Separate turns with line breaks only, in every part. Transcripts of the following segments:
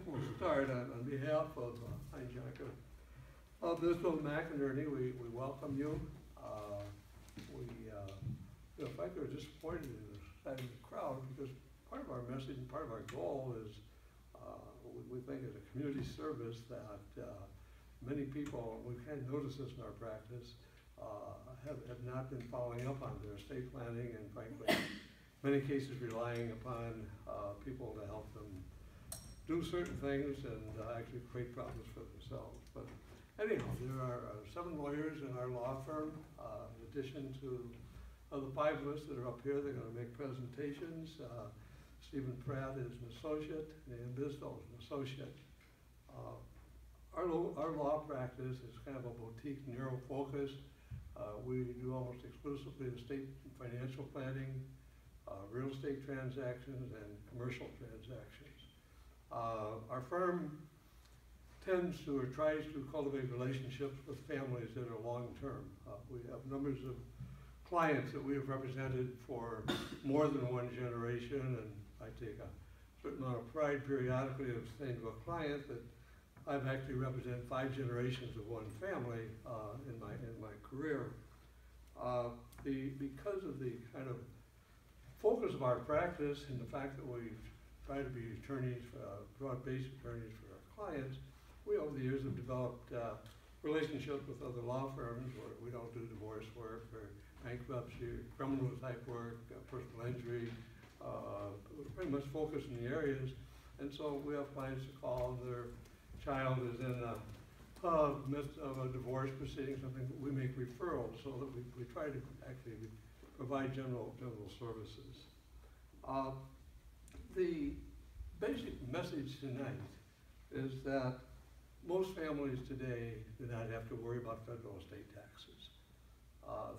we'll start on behalf of Hynds, Yohnka. Bzdill McInerney, we welcome you. Frankly, we're disappointed in the size of the crowd because part of our message and part of our goal is we think as a community service that many people, we kind of notice this in our practice, have not been following up on their estate planning and frankly, many cases relying upon people to help them do certain things and actually create problems for themselves. But anyhow, there are 7 lawyers in our law firm, in addition to the 5 of us that are up here. They're going to make presentations. Stephen Pratt is an associate, and Bzdill is an associate. Our law practice is kind of a boutique, narrow focus. We do almost exclusively estate and financial planning, real estate transactions, and commercial transactions. Our firm tends to or tries to cultivate relationships with families that are long-term. We have numbers of clients that we have represented for more than 1 generation, and I take a certain amount of pride periodically of saying to a client that I've actually represented 5 generations of one family in my career. Because of the kind of focus of our practice and the fact that we try to be attorneys, broad-based attorneys for our clients, we over the years have developed relationships with other law firms where we don't do divorce work or bankruptcy, criminal type work, personal injury. We're pretty much focused in the areas, and so we have clients to call and their child is in the midst of a divorce proceeding, something that we make referrals so that we try to actually provide general services. The basic message tonight is that most families today do not have to worry about federal estate taxes.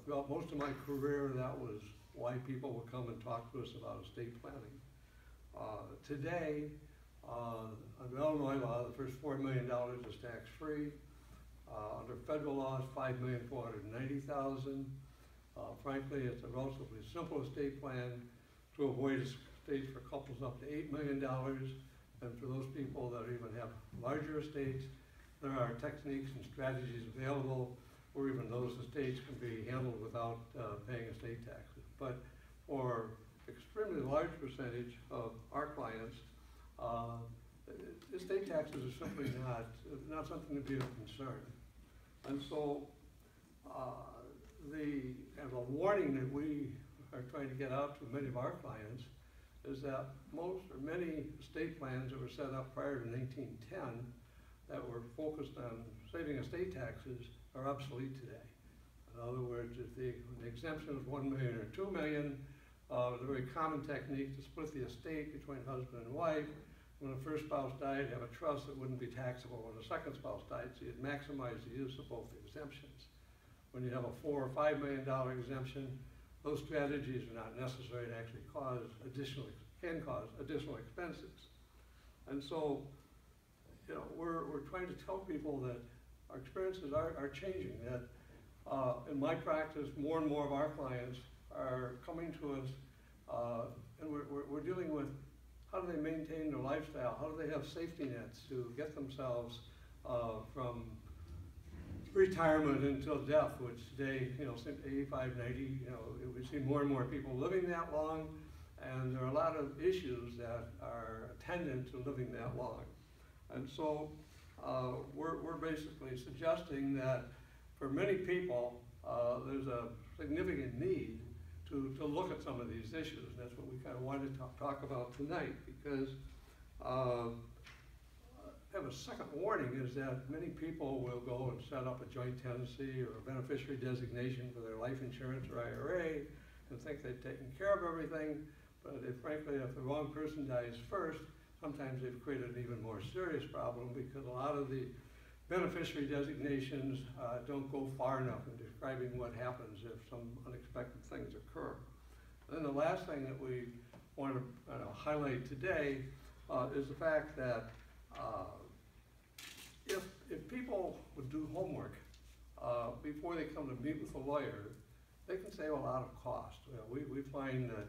Throughout most of my career, that was why people would come and talk to us about estate planning. Today, under Illinois law, the first $4 million is tax-free. Under federal law, it's $5,490,000. Frankly, it's a relatively simple estate plan to avoid estates for couples up to $8 million. And for those people that even have larger estates, there are techniques and strategies available where even those estates can be handled without paying estate taxes. But for extremely large percentage of our clients, estate taxes are simply not something to be of concern. And so the kind of a warning that we are trying to get out to many of our clients is that most or many estate plans that were set up prior to 1910 that were focused on saving estate taxes are obsolete today. In other words, if the exemption is $1 million or $2 million, it's a very common technique to split the estate between husband and wife. When the first spouse died, have a trust that wouldn't be taxable when the second spouse died, so you'd maximize the use of both exemptions. When you have a $4 or $5 million exemption, those strategies are not necessary to actually can cause additional expenses. And so, we're trying to tell people that our experiences are changing, that in my practice, more and more of our clients are coming to us and we're dealing with how do they maintain their lifestyle, how do they have safety nets to get themselves from retirement until death, which today, 85, 90, we see more and more people living that long, and there are a lot of issues that are attendant to living that long. And so we're basically suggesting that for many people, there's a significant need to look at some of these issues. That's what we kind of wanted to talk about tonight, because have a second warning is that many people will go and set up a joint tenancy or a beneficiary designation for their life insurance or IRA and think they've taken care of everything, but frankly, if the wrong person dies first, sometimes they've created an even more serious problem because a lot of the beneficiary designations don't go far enough in describing what happens if some unexpected things occur. And then the last thing that we want to highlight today is the fact that if people would do homework before they come to meet with a lawyer, they can save a lot of cost. We find that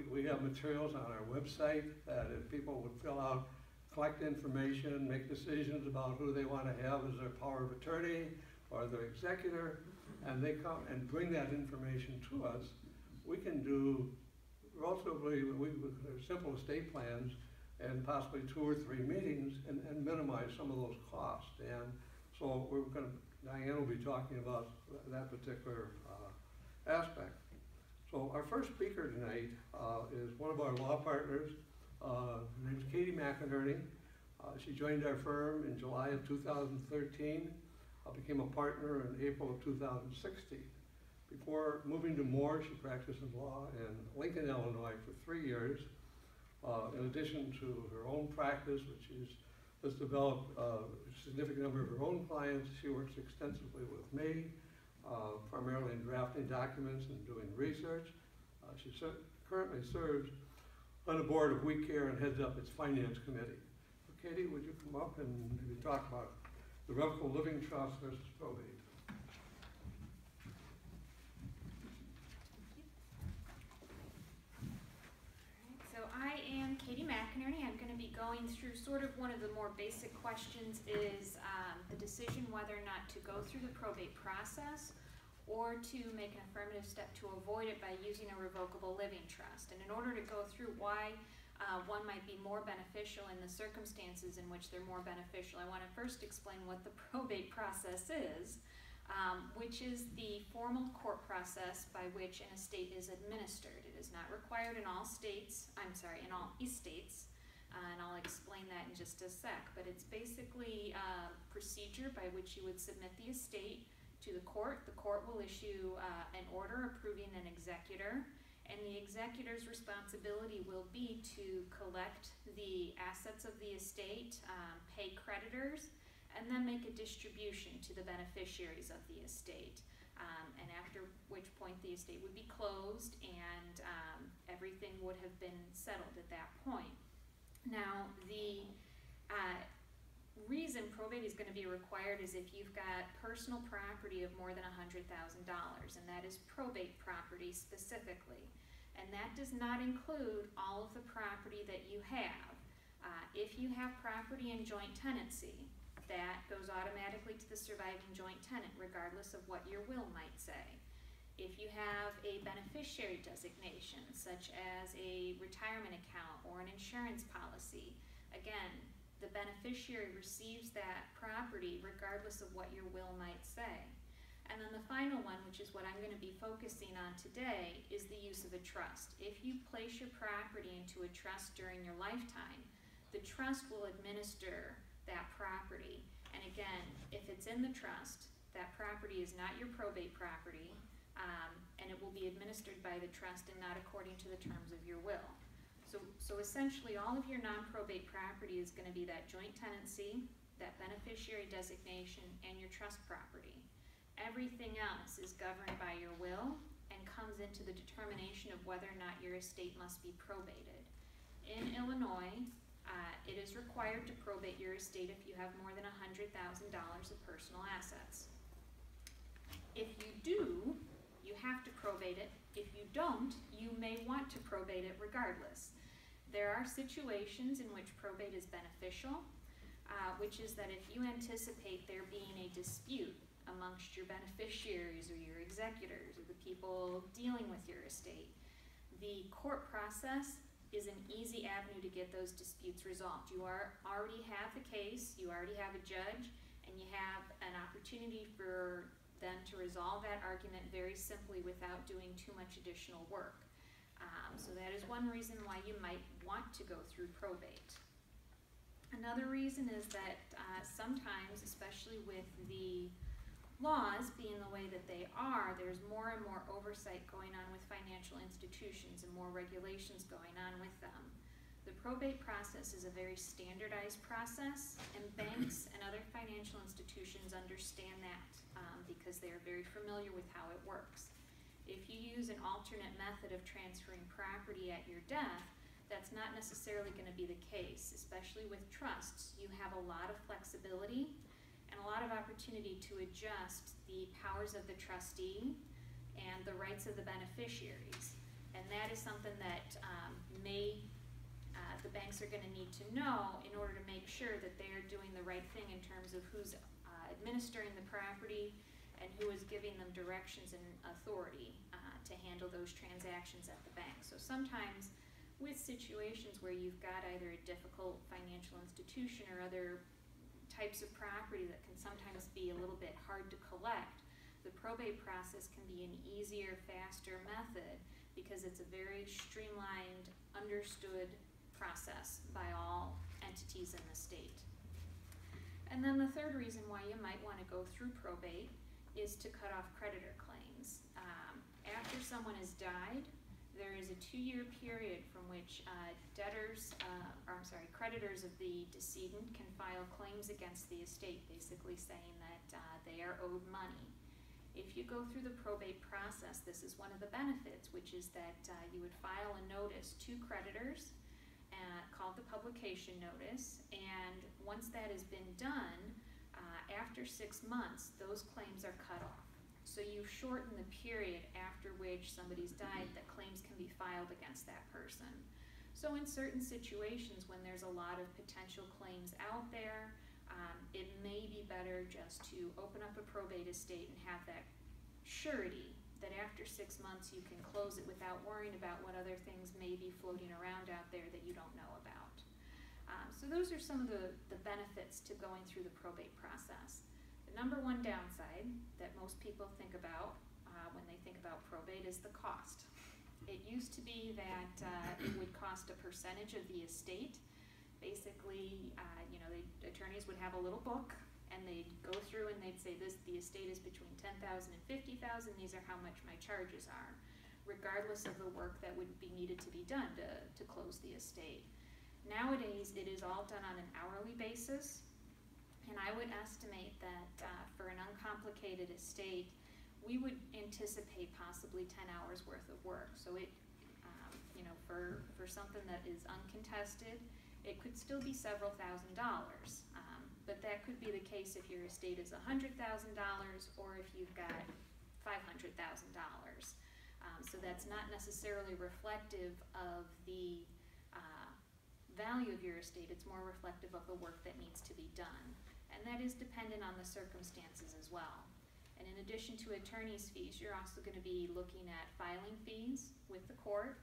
we have materials on our website that if people would fill out collect information, make decisions about who they want to have as their power of attorney or their executor, and they come and bring that information to us. We can do relatively simple estate plans and possibly 2 or 3 meetings and minimize some of those costs. And so Diane will be talking about that particular aspect. So our first speaker tonight is one of our law partners. Her name's Katie McInerney. She joined our firm in July of 2013, became a partner in April of 2016. Before moving to Moore, she practiced in law in Lincoln, Illinois for 3 years. In addition to her own practice, which has developed a significant number of her own clients, she works extensively with me, primarily in drafting documents and doing research. She currently serves on the board of We Care and heads up its finance committee. So Katie, would you come up and maybe talk about the revocable living trust versus probate?
I am Katie McInerney. I'm going to be going through sort of one of the more basic questions is the decision whether or not to go through the probate process or to make an affirmative step to avoid it by using a revocable living trust. And in order to go through why one might be more beneficial in the circumstances in which they're more beneficial, I want to first explain what the probate process is, which is the formal court process by which an estate is administered. It is not required in all states, in all estates, and I'll explain that in just a sec, but it's basically a procedure by which you would submit the estate to the court. The court will issue an order approving an executor, and the executor's responsibility will be to collect the assets of the estate, pay creditors, and then make a distribution to the beneficiaries of the estate. And after which point the estate would be closed and everything would have been settled at that point. Now, the reason probate is going to be required is if you've got personal property of more than $100,000, and that is probate property specifically. And that does not include all of the property that you have. If you have property in joint tenancy, that goes automatically to the surviving joint tenant, regardless of what your will might say. If you have a beneficiary designation, such as a retirement account or an insurance policy, again, the beneficiary receives that property regardless of what your will might say. And then the final one, which is what I'm going to be focusing on today, is the use of a trust. If you place your property into a trust during your lifetime, the trust will administer that property. And again, if it's in the trust, that property is not your probate property, and it will be administered by the trust and not according to the terms of your will. So essentially all of your non-probate property is going to be that joint tenancy, that beneficiary designation, and your trust property. Everything else is governed by your will and comes into the determination of whether or not your estate must be probated. In Illinois, it is required to probate your estate if you have more than $100,000 of personal assets. If you do, you have to probate it. If you don't, you may want to probate it regardless. There are situations in which probate is beneficial, which is that if you anticipate there being a dispute amongst your beneficiaries or your executors or the people dealing with your estate, the court process is an easy avenue to get those disputes resolved. You already have the case, you already have a judge, and you have an opportunity for them to resolve that argument very simply without doing too much additional work. So that is one reason why you might want to go through probate. Another reason is that sometimes, especially with the laws being the way that they are, there's more and more oversight going on with financial institutions and more regulations going on with them. The probate process is a very standardized process, and banks and other financial institutions understand that because they are very familiar with how it works. If you use an alternate method of transferring property at your death, that's not necessarily going to be the case. Especially with trusts, you have a lot of flexibility and a lot of opportunity to adjust the powers of the trustee and the rights of the beneficiaries. And that is something that the banks are going to need to know in order to make sure that they are doing the right thing in terms of who's administering the property and who is giving them directions and authority to handle those transactions at the bank. So sometimes with situations where you've got either a difficult financial institution or other types of property that can sometimes be a little bit hard to collect, the probate process can be an easier, faster method because it's a very streamlined, understood process by all entities in the state. And then the third reason why you might want to go through probate is to cut off creditor claims. After someone has died, there is a 2-year period from which creditors of the decedent can file claims against the estate, basically saying that they are owed money. If you go through the probate process, this is one of the benefits, which is that you would file a notice to creditors called the publication notice, and once that has been done, after 6 months, those claims are cut off. So you shorten the period after which somebody's died that claims can be filed against that person. So in certain situations when there's a lot of potential claims out there, it may be better just to open up a probate estate and have that surety that after 6 months you can close it without worrying about what other things may be floating around out there that you don't know about. So those are some of the benefits to going through the probate process. The number one downside that most people think about when they think about probate is the cost. It used to be that it would cost a percentage of the estate. Basically, the attorneys would have a little book and they'd go through and they'd say the estate is between $10,000 and $50,000, these are how much my charges are, regardless of the work that would be needed to be done to close the estate. Nowadays, it is all done on an hourly basis, and I would estimate that for an uncomplicated estate, we would anticipate possibly 10 hours worth of work. So it, for something that is uncontested, it could still be several $1,000s. But that could be the case if your estate is $100,000 or if you've got $500,000. So that's not necessarily reflective of the value of your estate. It's more reflective of the work that needs to be done. And that is dependent on the circumstances as well. And in addition to attorney's fees, you're also going to be looking at filing fees with the court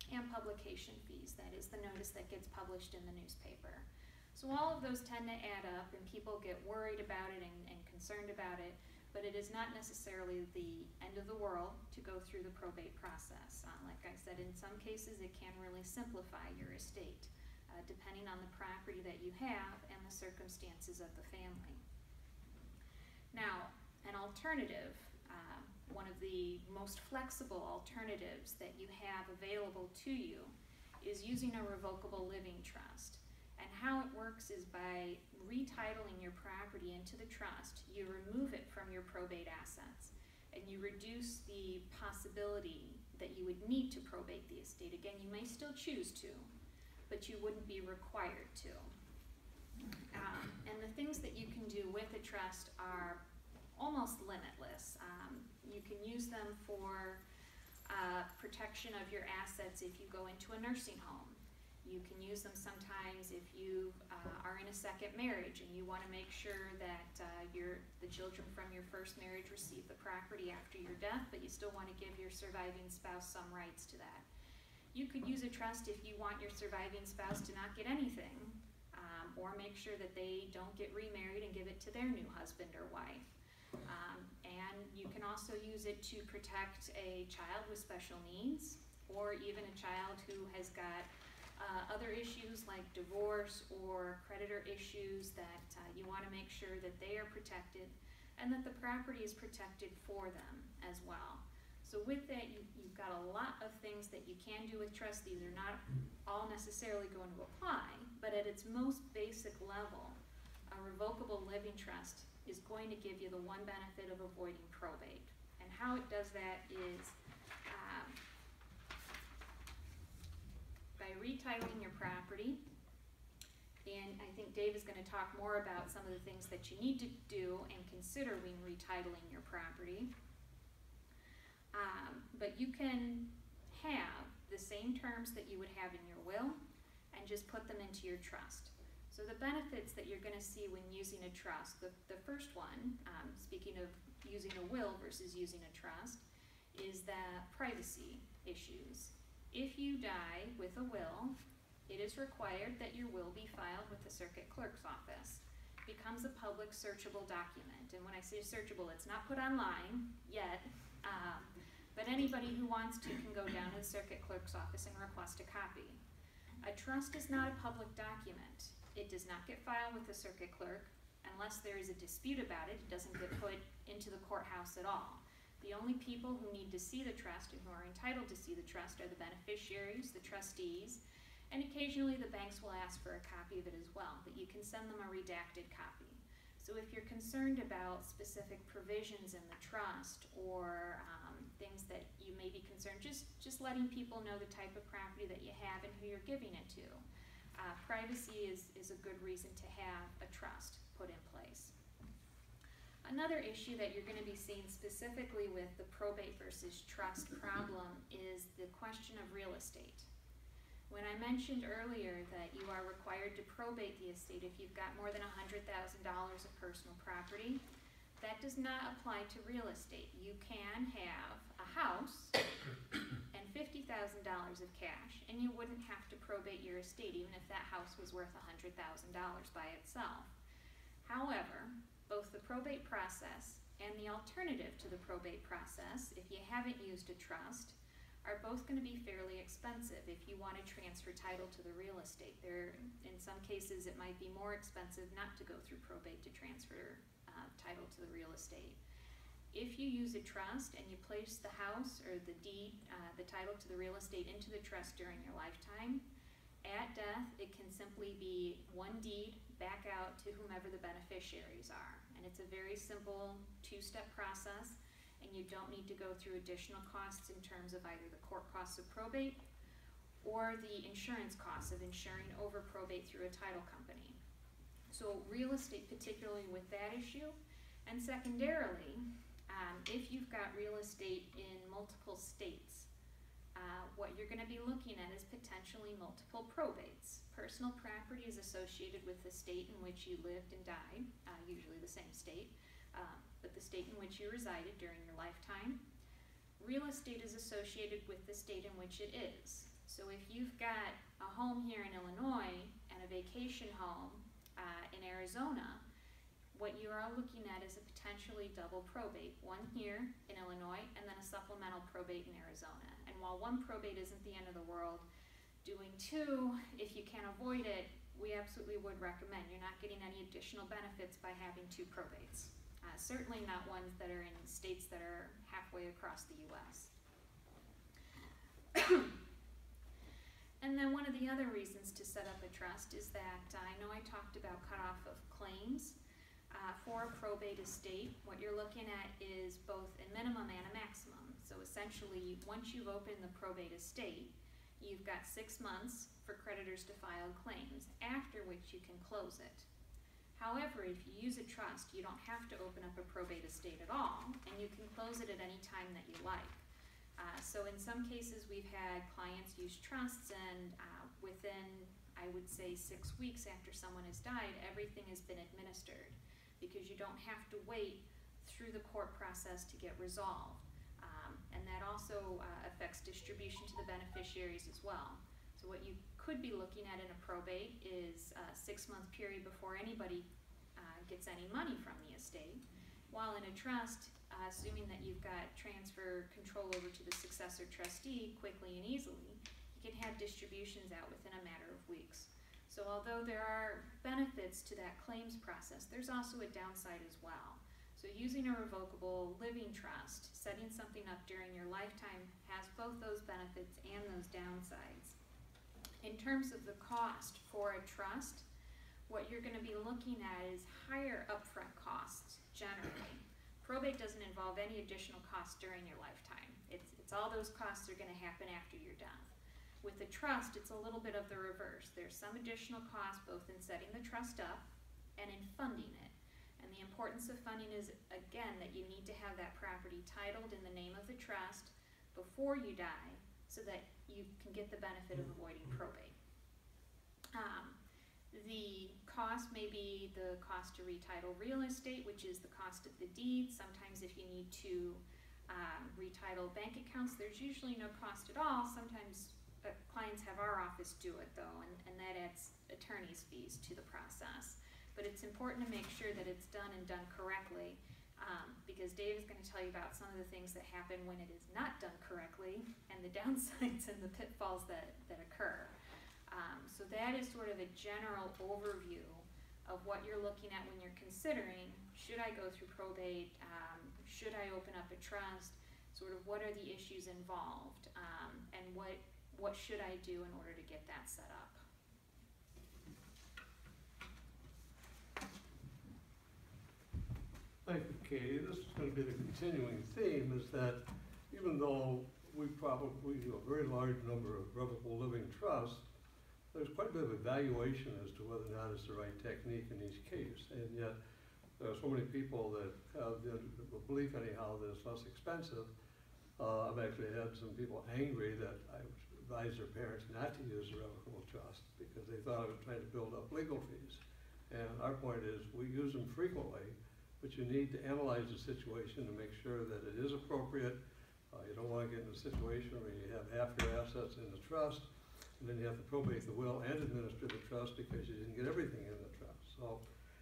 and publication fees. That is the notice that gets published in the newspaper. So all of those tend to add up and people get worried about it and concerned about it, but it is not necessarily the end of the world to go through the probate process. Like I said, in some cases it can really simplify your estate, depending on the property that you have and the circumstances of the family. Now, an alternative, one of the most flexible alternatives that you have available to you is using a revocable living trust. And how it works is by retitling your property into the trust, you remove it from your probate assets and you reduce the possibility that you would need to probate the estate. Again, you may still choose to, but you wouldn't be required to. And the things that you can do with a trust are almost limitless. You can use them for protection of your assets if you go into a nursing home. You can use them sometimes if you are in a second marriage and you want to make sure that the children from your first marriage receive the property after your death, but you still want to give your surviving spouse some rights to that. You could use a trust if you want your surviving spouse to not get anything, or make sure that they don't get remarried and give it to their new husband or wife. And you can also use it to protect a child with special needs, or even a child who has got other issues like divorce or creditor issues that you want to make sure that they are protected and that the property is protected for them as well. So with that, you've got a lot of things that you can do with trust. These are not all necessarily going to apply, but at its most basic level, a revocable living trust is going to give you the one benefit of avoiding probate. And how it does that is by retitling your property, and I think Dave is going to talk more about some of the things that you need to do and consider when retitling your property. But you can have the same terms that you would have in your will and just put them into your trust. So So the benefits that you're going to see when using a trust, the first one, speaking of using a will versus using a trust, is that privacy issues. If you die with a will, it is required that your will be filed with the circuit clerk's office. It becomes a public searchable document. And when I say searchable, it's not put online yet, but anybody who wants to can go down to the circuit clerk's office and request a copy. A trust is not a public document. It does not get filed with the circuit clerk unless there is a dispute about it. It doesn't get put into the courthouse at all. The only people who need to see the trust and who are entitled to see the trust are the beneficiaries, the trustees, and occasionally the banks will ask for a copy of it as well, but you can send them a redacted copy. So if you're concerned about specific provisions in the trust or things that you may be concerned, just letting people know the type of property that you have and who you're giving it to. Privacy is a good reason to have a trust put in place. Another issue that you're going to be seeing specifically with the probate versus trust problem is the question of real estate. When I mentioned earlier that you are required to probate the estate if you've got more than $100,000 of personal property, that does not apply to real estate. You can have a house and $50,000 of cash, and you wouldn't have to probate your estate even if that house was worth $100,000 by itself. However, both the probate process and the alternative to the probate process, if you haven't used a trust, are both going to be fairly expensive if you want to transfer title to the real estate. In some cases, it might be more expensive not to go through probate to transfer title to the real estate. If you use a trust and you place the house or the deed, the title to the real estate into the trust during your lifetime, at death, it can simply be one deed back out to whomever the beneficiaries are. And it's a very simple two-step process, and you don't need to go through additional costs in terms of either the court costs of probate or the insurance costs of insuring over probate through a title company. So real estate, particularly with that issue, and secondarily, if you've got real estate in multiple states, what you're going to be looking at is potentially multiple probates. Personal property is associated with the state in which you lived and died, usually the same state, but the state in which you resided during your lifetime. Real estate is associated with the state in which it is. So if you've got a home here in Illinois and a vacation home in Arizona, what you are looking at is a potentially double probate, one here in Illinois and then a supplemental probate in Arizona. And while one probate isn't the end of the world, doing two, if you can avoid it, we absolutely would recommend. You're not getting any additional benefits by having two probates. Certainly not ones that are in states that are halfway across the U.S. And then one of the other reasons to set up a trust is that I know I talked about cutoff of claims. For a probate estate, what you're looking at is both a minimum and a maximum. So essentially, once you've opened the probate estate, you've got 6 months for creditors to file claims, after which you can close it. However, if you use a trust, you don't have to open up a probate estate at all, and you can close it at any time that you like. So in some cases, we've had clients use trusts, and within, I would say, 6 weeks after someone has died, everything has been administered, because you don't have to wait through the court process to get resolved. And that also affects distribution to the beneficiaries as well. So what you could be looking at in a probate is a 6-month period before anybody gets any money from the estate, while in a trust, assuming that you've got transfer control over to the successor trustee quickly and easily, you can have distributions out within a matter of weeks. So although there are benefits to that claims process, there's also a downside as well. So using a revocable living trust, setting something up during your lifetime, has both those benefits and those downsides. In terms of the cost for a trust, what you're going to be looking at is higher upfront costs generally. Probate doesn't involve any additional costs during your lifetime. It's all those costs are going to happen after you're done. With a trust, it's a little bit of the reverse. There's some additional cost both in setting the trust up and in funding it. And the importance of funding is, again, that you need to have that property titled in the name of the trust before you die so that you can get the benefit of avoiding probate. The cost may be the cost to retitle real estate, which is the cost of the deed. Sometimes if you need to retitle bank accounts, there's usually no cost at all. Sometimes clients have our office do it though, and that adds attorney's fees to the process. But it's important to make sure that it's done and done correctly, because Dave is going to tell you about some of the things that happen when it is not done correctly and the downsides and the pitfalls that occur. So that is sort of a general overview of what you're looking at when you're considering, should I go through probate, should I open up a trust, sort of what are the issues involved, and what should I do in order to get that set up.
Thank you, Katie. This is going to be the continuing theme, is that even though we probably do a very large number of revocable living trusts, there's quite a bit of evaluation as to whether or not it's the right technique in each case. And yet, there are so many people that have the belief anyhow that it's less expensive. I've actually had some people angry that I advised their parents not to use a revocable trust because they thought I was trying to build up legal fees. And our point is, we use them frequently, but you need to analyze the situation to make sure that it is appropriate. You don't want to get in a situation where you have half your assets in the trust, and then you have to probate the will and administer the trust because you didn't get everything in the trust. So,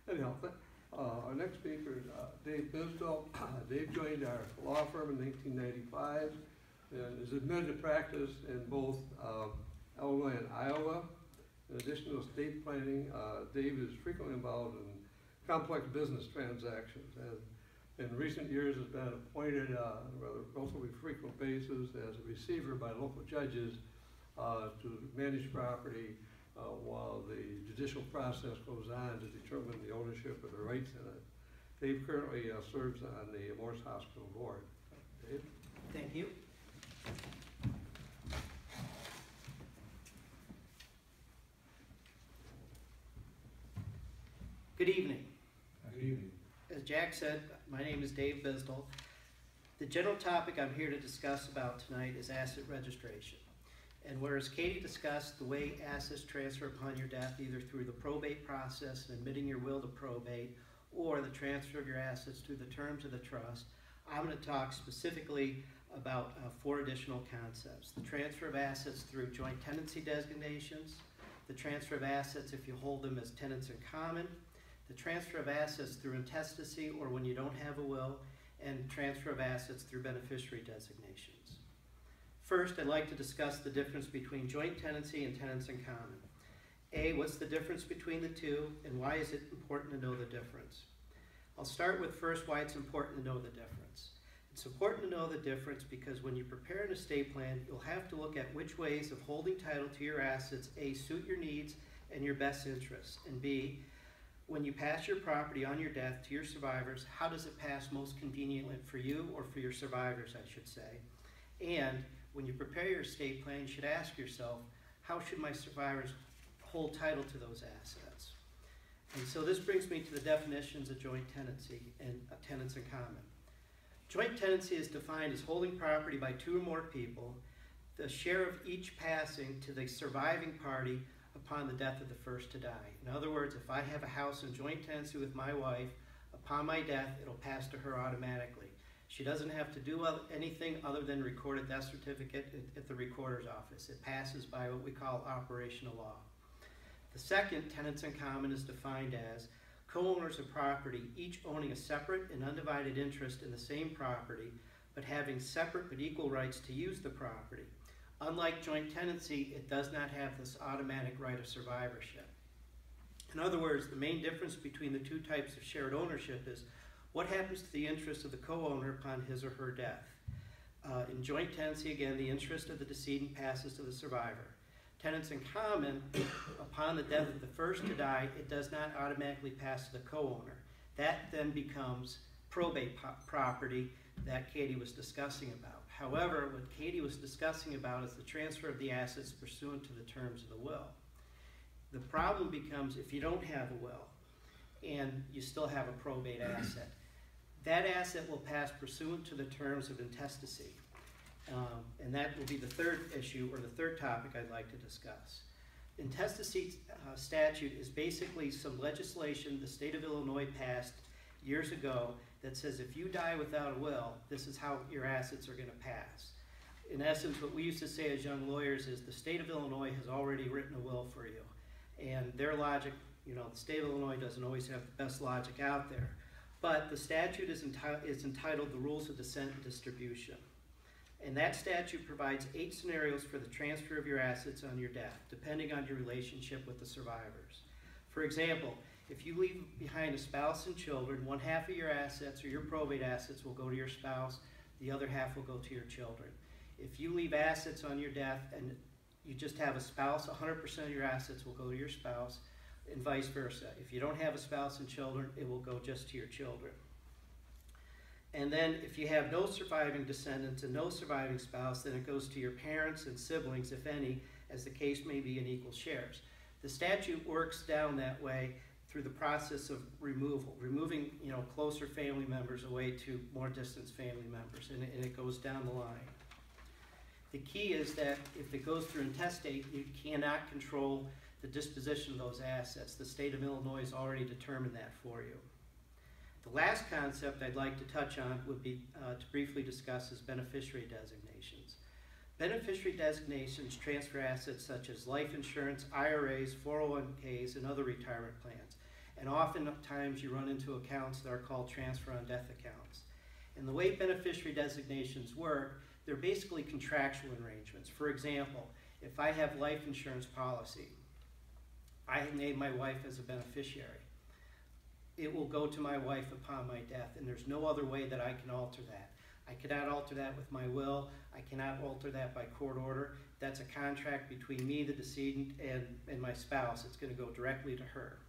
anyhow, our next speaker is Dave Bzdill. Dave joined our law firm in 1995 and is admitted to practice in both Illinois and Iowa. In addition to estate planning, Dave is frequently involved in complex business transactions, and in recent years has been appointed on a rather relatively frequent basis as a receiver by local judges to manage property while the judicial process goes on to determine the ownership of the rights in it. Dave currently serves on the Morse Hospital Board. Dave?
Thank you. Good evening.
Good evening.
As Jack said, my name is Dave Bzdill. The general topic I'm here to discuss about tonight is asset registration. And whereas Katie discussed the way assets transfer upon your death, either through the probate process and admitting your will to probate, or the transfer of your assets through the terms of the trust, I'm going to talk specifically about 4 additional concepts. The transfer of assets through joint tenancy designations, the transfer of assets if you hold them as tenants in common, the transfer of assets through intestacy or when you don't have a will, and transfer of assets through beneficiary designations. First, I'd like to discuss the difference between joint tenancy and tenants in common. What's the difference between the two, and why is it important to know the difference? I'll start with first why it's important to know the difference. It's important to know the difference because when you prepare an estate plan, you'll have to look at which ways of holding title to your assets, A, suit your needs and your best interests, and B, when you pass your property on your death to your survivors, how does it pass most conveniently for you or for your survivors, I should say. And when you prepare your estate plan, you should ask yourself, how should my survivors hold title to those assets? And so this brings me to the definitions of joint tenancy and tenants in common. Joint tenancy is defined as holding property by 2 or more people, the share of each passing to the surviving party upon the death of the first to die. In other words, if I have a house in joint tenancy with my wife, upon my death, it'll pass to her automatically. She doesn't have to do anything other than record a death certificate at the recorder's office. It passes by what we call operational law. The second, tenants in common, is defined as co-owners of property, each owning a separate and undivided interest in the same property, but having separate but equal rights to use the property. Unlike joint tenancy, it does not have this automatic right of survivorship. In other words, the main difference between the 2 types of shared ownership is what happens to the interest of the co-owner upon his or her death. In joint tenancy, again, the interest of the decedent passes to the survivor. Tenants in common, upon the death of the first to die, it does not automatically pass to the co-owner. That then becomes probate property that Katie was discussing about. However, what Katie was discussing about is the transfer of the assets pursuant to the terms of the will. The problem becomes if you don't have a will and you still have a probate asset, that asset will pass pursuant to the terms of intestacy. And that will be the third issue or the third topic I'd like to discuss. Intestacy statute is basically some legislation the state of Illinois passed years ago that says if you die without a will, this is how your assets are going to pass. In essence, what we used to say as young lawyers is the state of Illinois has already written a will for you. And their logic, you know, the state of Illinois doesn't always have the best logic out there. But the statute is entitled The Rules of Descent and Distribution. And that statute provides 8 scenarios for the transfer of your assets on your death, depending on your relationship with the survivors. For example, if you leave behind a spouse and children, 1/2 of your assets or your probate assets will go to your spouse, the other half will go to your children. If you leave assets on your death and you just have a spouse, 100% of your assets will go to your spouse, and vice versa. If you don't have a spouse and children, it will go just to your children. And then if you have no surviving descendants and no surviving spouse, then it goes to your parents and siblings, if any, as the case may be, in equal shares. The statute works down that way through the process of removing, you know, closer family members away to more distant family members, and it goes down the line. The key is that if it goes through intestate, you cannot control the disposition of those assets. The state of Illinois has already determined that for you. The last concept I'd like to touch on would be to briefly discuss is beneficiary designations. Beneficiary designations transfer assets such as life insurance, IRAs, 401ks, and other retirement plans. And oftentimes you run into accounts that are called transfer on death accounts. And the way beneficiary designations work, they're basically contractual arrangements. For example, if I have life insurance policy, I name my wife as a beneficiary. It will go to my wife upon my death, and there's no other way that I can alter that. I cannot alter that with my will. I cannot alter that by court order. That's a contract between me, the decedent, and my spouse. It's going to go directly to her.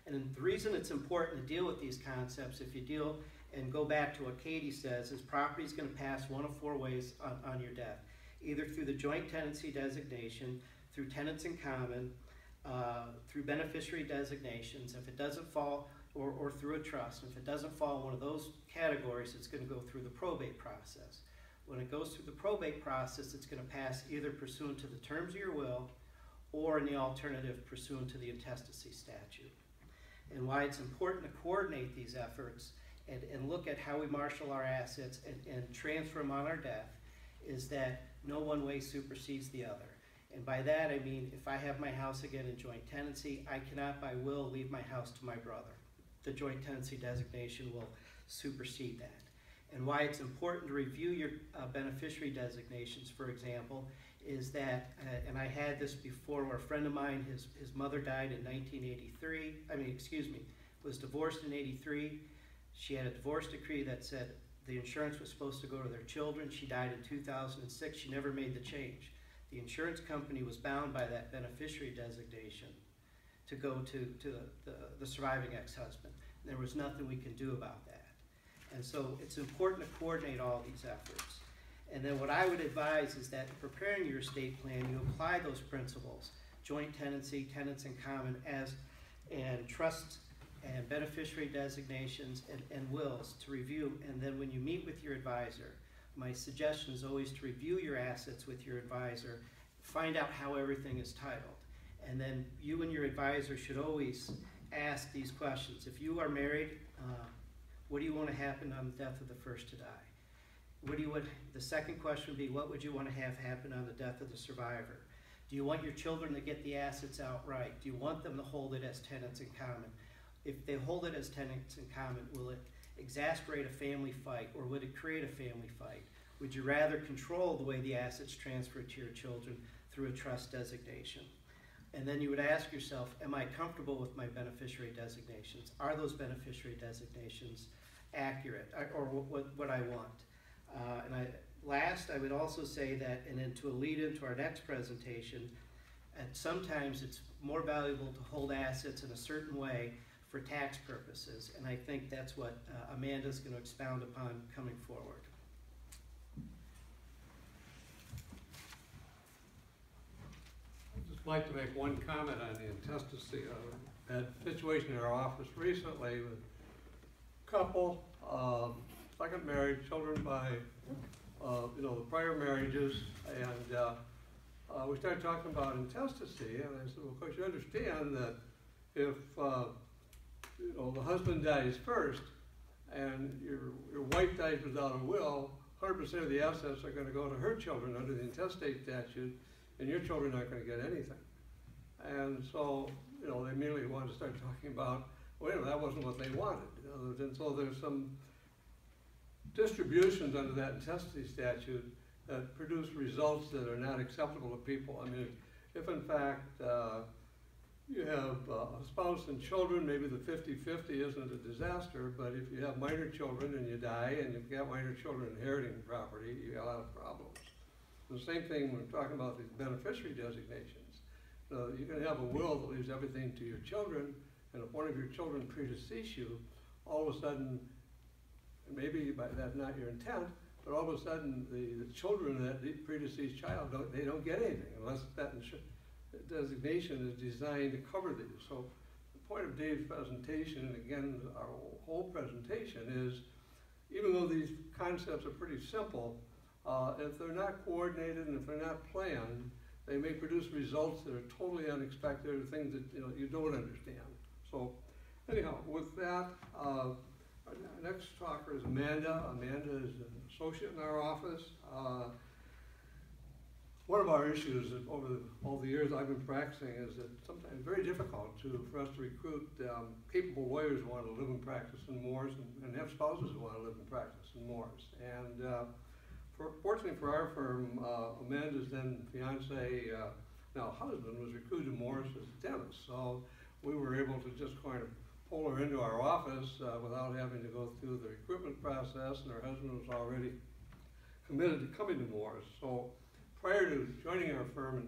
And the reason it's important to deal with these concepts, if you deal and go back to what Katie says, is property is going to pass one of 4 ways on your death. Either through the joint tenancy designation, through tenants in common, through beneficiary designations. If it doesn't fall, or through a trust. If it doesn't fall in one of those categories, it's going to go through the probate process. When it goes through the probate process, it's going to pass either pursuant to the terms of your will or in the alternative pursuant to the intestacy statute. And why it's important to coordinate these efforts and look at how we marshal our assets and transfer them on our death is that no one way supersedes the other. And by that I mean if I have my house again in joint tenancy, I cannot by will leave my house to my brother. The joint tenancy designation will supersede that. And why it's important to review your beneficiary designations, for example, is that, and I had this before, where a friend of mine, his mother died in 1983, was divorced in 83. She had a divorce decree that said the insurance was supposed to go to their children. She died in 2006. She never made the change. The insurance company was bound by that beneficiary designation to go to the surviving ex-husband. There was nothing we can do about that. And so it's important to coordinate all these efforts. And then what I would advise is that in preparing your estate plan, you apply those principles, joint tenancy, tenants in common, and trusts and beneficiary designations and wills to review. And then when you meet with your advisor, my suggestion is always to review your assets with your advisor, find out how everything is titled. And then you and your advisor should always ask these questions. If you are married, what do you want to happen on the death of the first to die? The second question would be, what would you want to have happen on the death of the survivor? Do you want your children to get the assets outright? Do you want them to hold it as tenants in common? If they hold it as tenants in common, will it exasperate a family fight, or would it create a family fight? Would you rather control the way the assets transfer to your children through a trust designation? And then you would ask yourself, am I comfortable with my beneficiary designations? Are those beneficiary designations accurate, or what I want? Last, I would also say that, and then to lead into our next presentation, sometimes it's more valuable to hold assets in a certain way for tax purposes, and I think that's what Amanda's going to expound upon coming forward.
I'd just like to make one comment on the intestacy. That situation in our office recently with a couple, second married, children by the prior marriages, and we started talking about intestacy, and I said, well, of course, you understand that if you know, the husband dies first and your wife dies without a will, 100% of the assets are going to go to her children under the intestate statute, and your children aren't going to get anything. And so, you know, they immediately wanted to start talking about, well, you know, that wasn't what they wanted. You know, and so there's some distributions under that intestacy statute that produce results that are not acceptable to people. I mean, if in fact you have a spouse and children, maybe the 50-50 isn't a disaster, but if you have minor children and you die and you've got minor children inheriting property, you got a lot of problems. And the same thing when we're talking about these beneficiary designations. So you can have a will that leaves everything to your children, and if one of your children predeceased you, all of a sudden, and maybe that's not your intent, but all of a sudden the children of that predeceased child, they don't get anything unless that designation is designed to cover these. So the point of Dave's presentation, and again our whole presentation, is even though these concepts are pretty simple, if they're not coordinated and if they're not planned, they may produce results that are totally unexpected or things that you don't understand. So anyhow, with that, our next talker is Amanda. Amanda is an associate in our office. One of our issues over all the years I've been practicing is that sometimes it's very difficult for us to recruit capable lawyers who want to live and practice in Morris and have spouses who want to live and practice in Morris. And fortunately for our firm, Amanda's then fiance, now husband, was recruited to Morris as a dentist. So we were able to just kind of pull her into our office without having to go through the recruitment process, and her husband was already committed to coming to Morris. So prior to joining our firm in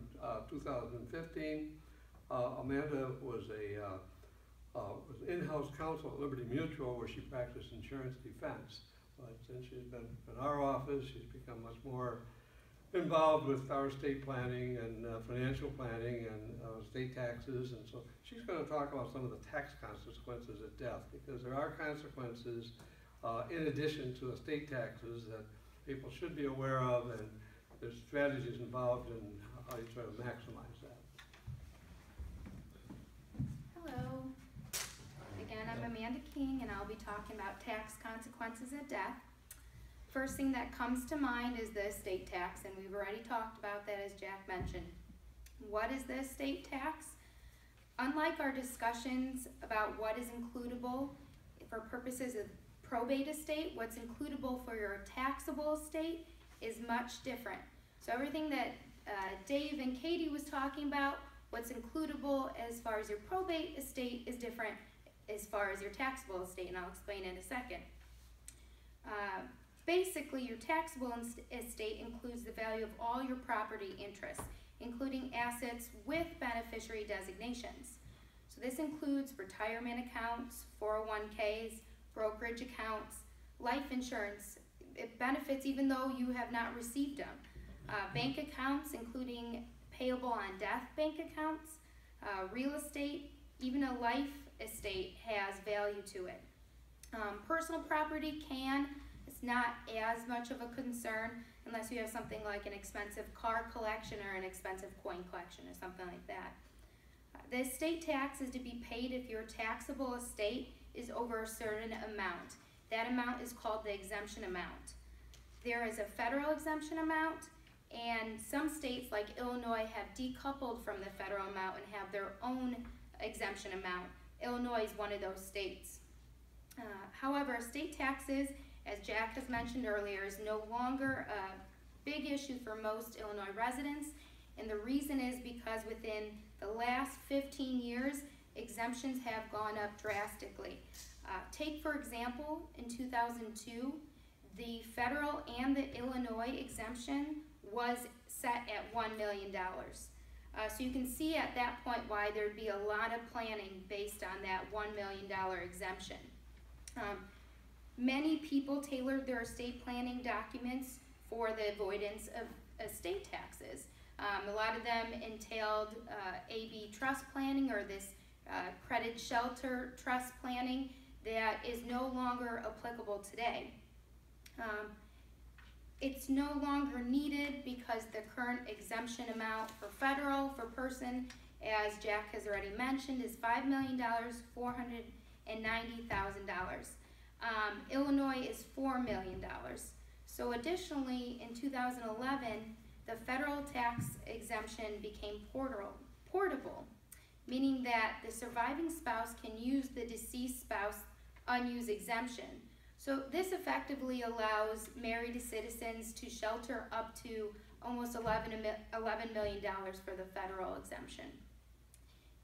2015, Amanda was in-house counsel at Liberty Mutual, where she practiced insurance defense. But since she's been in our office, she's become much more involved with our estate planning and financial planning and state taxes. And so she's going to talk about some of the tax consequences of death, because there are consequences in addition to estate taxes that people should be aware of, and there's strategies involved in how you try to maximize that.
Hello. Again, I'm Amanda King, and I'll be talking about tax consequences of death. First thing that comes to mind is the estate tax, and we've already talked about that, as Jack mentioned. What is the estate tax? Unlike our discussions about what is includable for purposes of probate estate, what's includable for your taxable estate is much different. So everything that Dave and Katie was talking about, what's includable as far as your probate estate is different as far as your taxable estate, and I'll explain in a second. Basically, your taxable estate includes the value of all your property interests, including assets with beneficiary designations. So this includes retirement accounts, 401ks, brokerage accounts, life insurance. It benefits even though you have not received them. Bank accounts, including payable on death bank accounts, real estate, even a life estate has value to it. Personal property it's not as much of a concern unless you have something like an expensive car collection or an expensive coin collection or something like that. The estate tax is to be paid if your taxable estate is over a certain amount. That amount is called the exemption amount. There is a federal exemption amount, and some states like Illinois have decoupled from the federal amount and have their own exemption amount. Illinois is one of those states. However, estate taxes, as Jack has mentioned earlier, is no longer a big issue for most Illinois residents, and the reason is because within the last 15 years, exemptions have gone up drastically. Take, for example, in 2002, the federal and the Illinois exemption was set at $1 million. So you can see at that point why there'd be a lot of planning based on that $1 million exemption. Many people tailored their estate planning documents for the avoidance of estate taxes. A lot of them entailed AB trust planning, or this credit shelter trust planning that is no longer applicable today. It's no longer needed because the current exemption amount for federal, for person, as Jack has already mentioned, is $5,490,000. Illinois is $4 million. So additionally, in 2011, the federal tax exemption became portable, meaning that the surviving spouse can use the deceased spouse unused exemption. So this effectively allows married citizens to shelter up to almost $11 million for the federal exemption.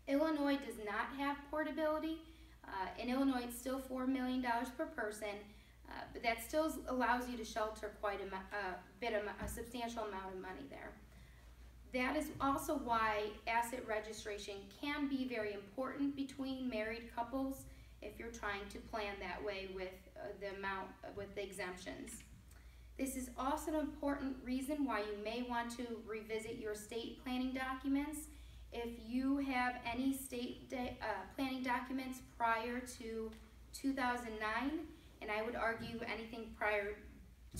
Illinois does not have portability. In Illinois, it's still $4 million per person, but that still allows you to shelter quite a substantial amount of money there. That is also why asset registration can be very important between married couples if you're trying to plan that way with with the exemptions. This is also an important reason why you may want to revisit your estate planning documents. If you have any estate planning documents prior to 2009, and I would argue anything prior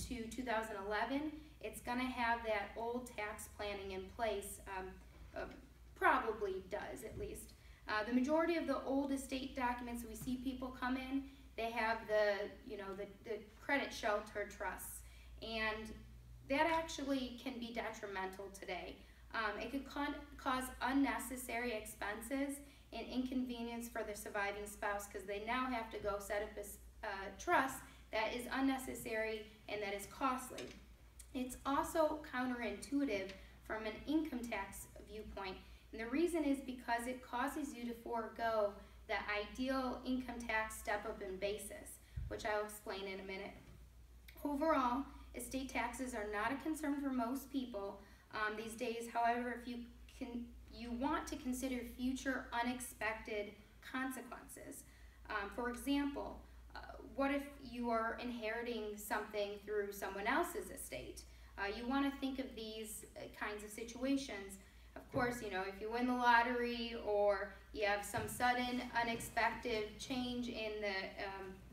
to 2011, it's going to have that old tax planning in place, probably does at least. The majority of the old estate documents we see people come in, they have the credit shelter trusts, and that actually can be detrimental today. It could cause unnecessary expenses and inconvenience for the surviving spouse because they now have to go set up a trust that is unnecessary and that is costly. It's also counterintuitive from an income tax viewpoint, and the reason is because it causes you to forego the ideal income tax step-up in basis, which I'll explain in a minute. Overall, estate taxes are not a concern for most people these days. However, if you want to consider future unexpected consequences. For example, what if you are inheriting something through someone else's estate? You want to think of these kinds of situations. Of course, if you win the lottery or you have some sudden unexpected change in the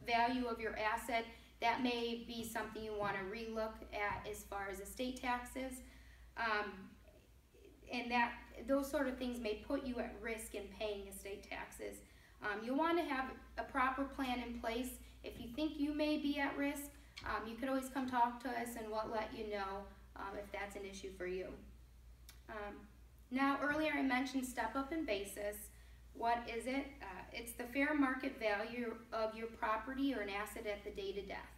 value of your asset, that may be something you want to relook at as far as estate taxes. And those sort of things may put you at risk in paying estate taxes. You'll want to have a proper plan in place. If you think you may be at risk, you could always come talk to us and we'll let you know if that's an issue for you. Now, earlier I mentioned step-up in basis. What is it? It's the fair market value of your property or an asset at the date of death.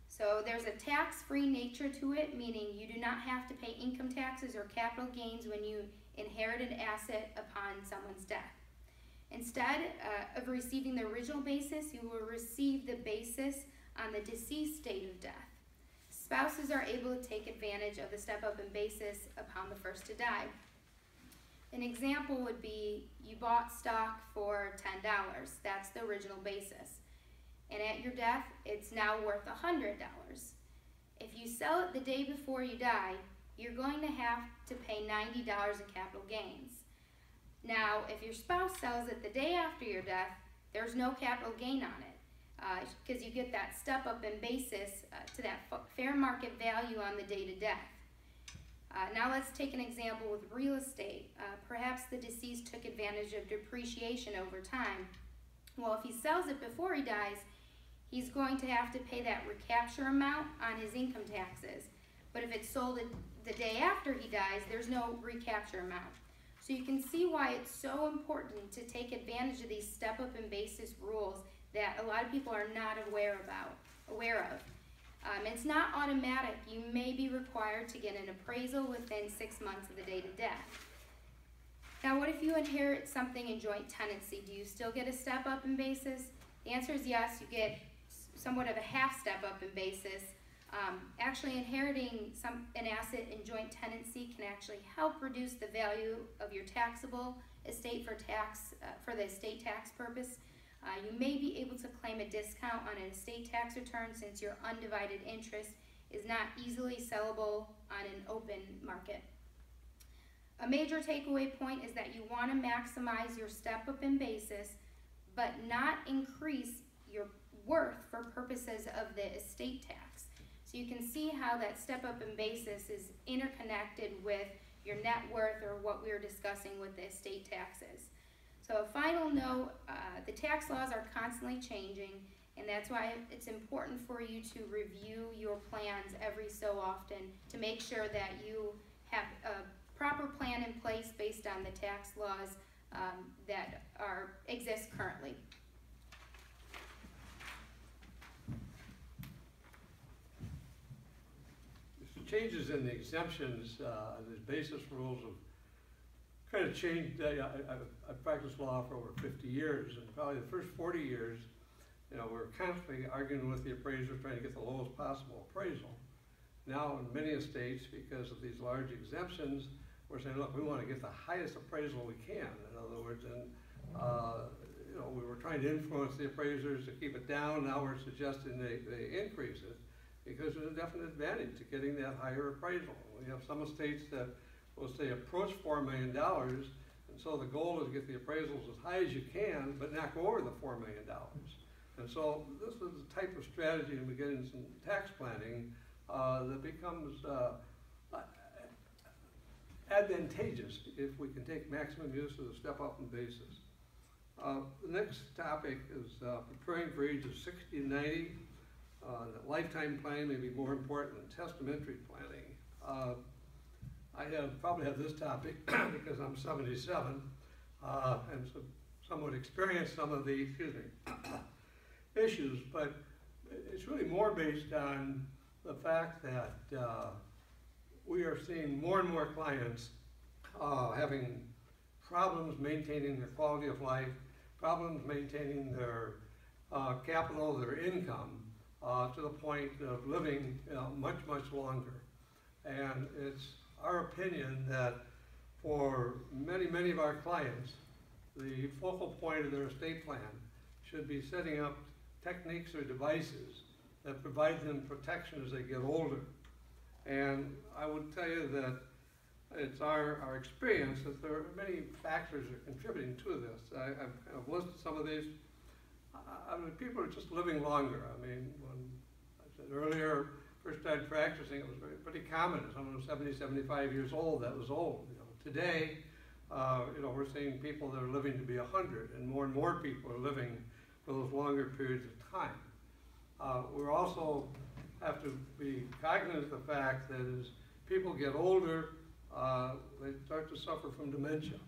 So there's a tax-free nature to it, meaning you do not have to pay income taxes or capital gains when you inherit an asset upon someone's death. Instead of receiving the original basis, you will receive the basis on the deceased date of death. Spouses are able to take advantage of the step-up in basis upon the first to die. An example would be you bought stock for $10. That's the original basis. And at your death, it's now worth $100. If you sell it the day before you die, you're going to have to pay $90 in capital gains. Now, if your spouse sells it the day after your death, there's no capital gain on it because you get that step up in basis to that fair market value on the date of death. Now let's take an example with real estate. Perhaps the deceased took advantage of depreciation over time. Well, if he sells it before he dies, he's going to have to pay that recapture amount on his income taxes. But if it's sold the day after he dies, there's no recapture amount. So you can see why it's so important to take advantage of these step-up in basis rules that a lot of people are not aware of. It's not automatic. You may be required to get an appraisal within 6 months of the date of death. Now, what if you inherit something in joint tenancy? Do you still get a step-up in basis? The answer is yes. You get somewhat of a half step-up in basis. Actually, inheriting an asset in joint tenancy can actually help reduce the value of your taxable estate for the estate tax purpose. You may be able to claim a discount on an estate tax return since your undivided interest is not easily sellable on an open market. A major takeaway point is that you want to maximize your step-up in basis, but not increase your worth for purposes of the estate tax. So So you can see how that step up in basis is interconnected with your net worth, or what we were discussing with the estate taxes. So a final note, the tax laws are constantly changing, and that's why it's important for you to review your plans every so often to make sure that you have a proper plan in place based on the tax laws that exist currently.
Changes in the exemptions, the basis rules have kind of changed. I've practiced law for over 50 years, and probably the first 40 years, we're constantly arguing with the appraisers, trying to get the lowest possible appraisal. Now, in many estates, because of these large exemptions, we're saying, look, we want to get the highest appraisal we can. In other words, and we were trying to influence the appraisers to keep it down. Now we're suggesting they increase it, because there's a definite advantage to getting that higher appraisal. We have some estates that will say approach $4 million, and so the goal is to get the appraisals as high as you can, but not go over the $4 million. And so this is the type of strategy, and we get into some tax planning that becomes advantageous if we can take maximum use of the step up in basis. The next topic is preparing for ages 60 to 90. That lifetime planning may be more important than testamentary planning. I probably have this topic because I'm 77 and so somewhat experienced some of the issues, but it's really more based on the fact that we are seeing more and more clients having problems maintaining their quality of life, problems maintaining their capital, their income, to the point of living much, much longer. And it's our opinion that for many, many of our clients, the focal point of their estate plan should be setting up techniques or devices that provide them protection as they get older. And I would tell you that it's our experience that there are many factors that are contributing to this. I've kind of listed some of these. People are just living longer. When I said earlier, first started practicing, it was pretty common. Someone was 70, 75 years old, that was old. Today, we're seeing people that are living to be 100, and more people are living for those longer periods of time. We also have to be cognizant of the fact that as people get older, they start to suffer from dementia.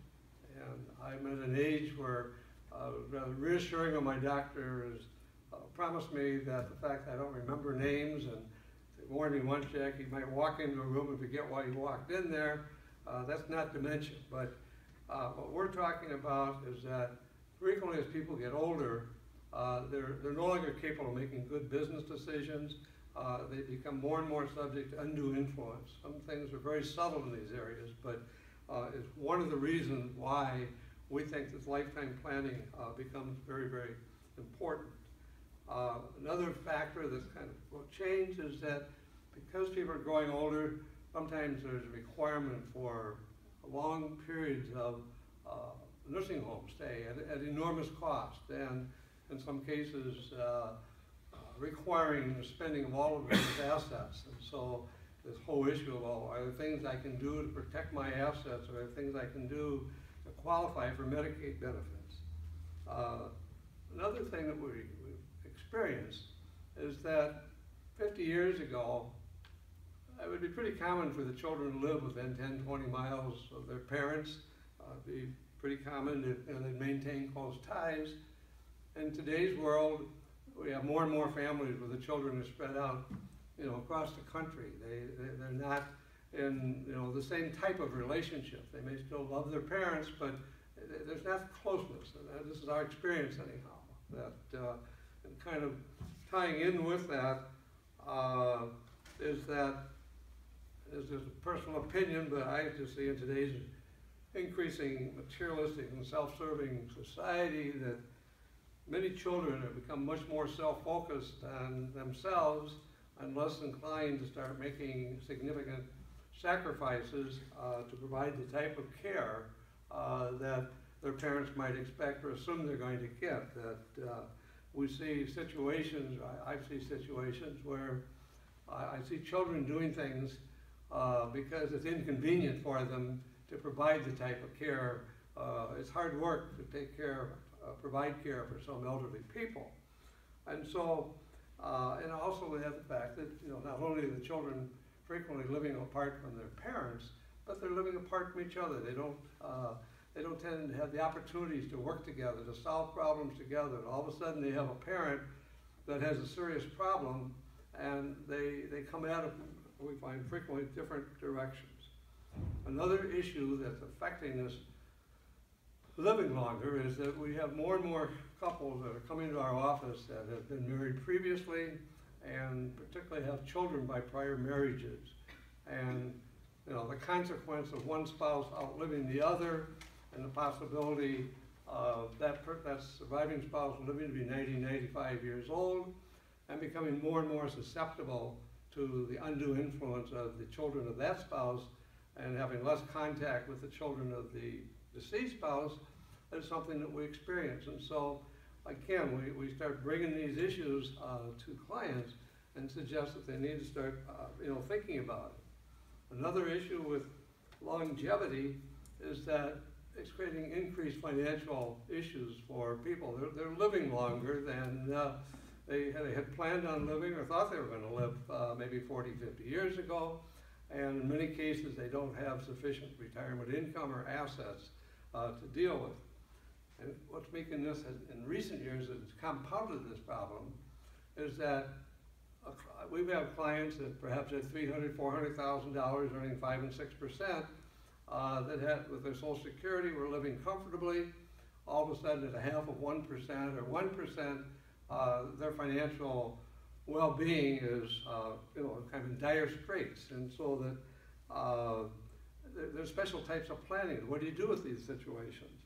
And I'm at an age where rather reassuring of my doctor has promised me that the fact that I don't remember names, and they warned me once, Jack, you might walk into a room and forget why you walked in there. That's not dementia, but what we're talking about is that frequently as people get older, they're no longer capable of making good business decisions. They become more and more subject to undue influence. Some things are very subtle in these areas, but it's one of the reasons why we think this lifetime planning becomes very, very important. Another factor that's kind of will change is that because people are growing older, sometimes there's a requirement for long periods of nursing home stay at enormous cost, and in some cases requiring the spending of all of those assets. And so this whole issue of, are there things I can do to protect my assets, or are there things I can do to qualify for Medicaid benefits? Another thing that we've experienced is that 50 years ago, it would be pretty common for the children to live within 10, 20 miles of their parents. It'd be pretty common that they'd maintain close ties. In today's world, we have more and more families where the children are spread out, across the country. They're not in, the same type of relationship. They may still love their parents, but there's not closeness. And this is our experience anyhow. That and kind of tying in with that is that. This is a personal opinion, but I just see in today's increasing materialistic and self-serving society that many children have become much more self-focused on themselves and less inclined to start making significant sacrifices to provide the type of care that their parents might expect or assume they're going to get. That we see situations, I see situations where I see children doing things because it's inconvenient for them to provide the type of care. It's hard work to take care, provide care for some elderly people. And so, and also we have the fact that, you know, not only are the children frequently living apart from their parents, but they're living apart from each other. They don't tend to have the opportunities to work together, to solve problems together. And all of a sudden they have a parent that has a serious problem, and they come at it, we find, frequently different directions. Another issue that's affecting us living longer is that we have more and more couples that are coming to our office that have been married previously and particularly have children by prior marriages. And you know, the consequence of one spouse outliving the other and the possibility of that surviving spouse living to be 90, 95 years old and becoming more and more susceptible to the undue influence of the children of that spouse and having less contact with the children of the deceased spouse is something that we experience. And so, again, we start bringing these issues to clients and suggest that they need to start thinking about it. Another issue with longevity is that it's creating increased financial issues for people. They're living longer than they had planned on living or thought they were going to live maybe 40, 50 years ago. And in many cases, they don't have sufficient retirement income or assets to deal with. And what's making this, in recent years, it's compounded this problem, is that we have clients that perhaps have $300,000, $400,000 earning 5 and 6%, that had, with their Social Security, were living comfortably. All of a sudden, at a half of 1% or 1%, their financial well-being is, kind of in dire straits. And so that there's special types of planning. What do you do with these situations?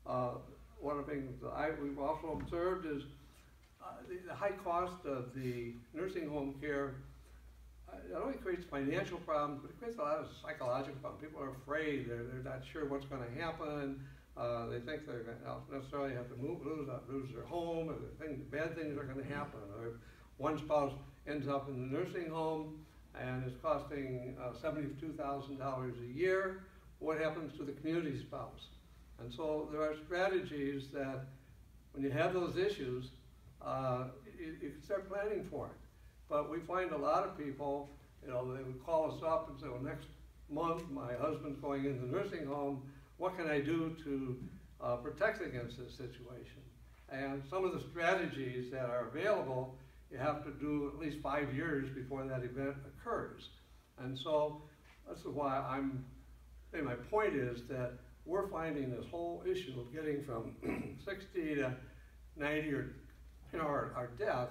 One of the things that we've also observed is the high cost of the nursing home care. It only creates financial problems, but it creates a lot of psychological problems. People are afraid. They're not sure what's going to happen. They think they're going to necessarily have to lose their home, or they think bad things are going to happen. Or if one spouse ends up in the nursing home and is costing $72,000 a year, what happens to the community spouse? And so there are strategies that, when you have those issues, you can start planning for it. But we find a lot of people, they would call us up and say, well, next month my husband's going into the nursing home. What can I do to protect against this situation? And some of the strategies that are available, you have to do at least 5 years before that event occurs. And so that's why my point is that we're finding this whole issue of getting from 60 to 90 or our death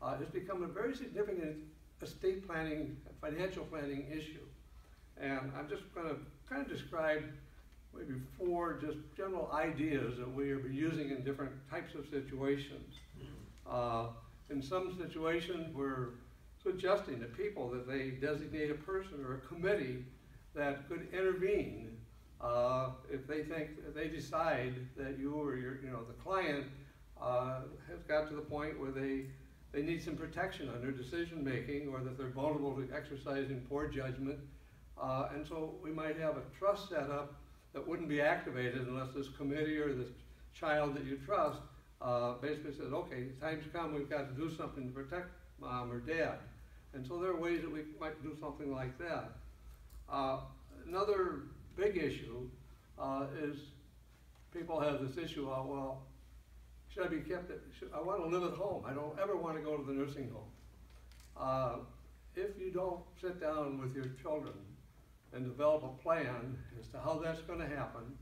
has become a very significant estate planning, financial planning issue. And I'm just going to kind of describe maybe 4 just general ideas that we are using in different types of situations. In some situations, we're suggesting to people that they designate a person or a committee that could intervene if they decide that you or the client has got to the point where they need some protection on their decision making, or that they're vulnerable to exercising poor judgment. And so we might have a trust set up that wouldn't be activated unless this committee or this child that you trust basically says, okay, time's come, we've got to do something to protect mom or dad. And so there are ways that we might do something like that. Another big issue is people have this issue of, well, should I be kept I want to live at home. I don't ever want to go to the nursing home. If you don't sit down with your children and develop a plan as to how that's going to happen,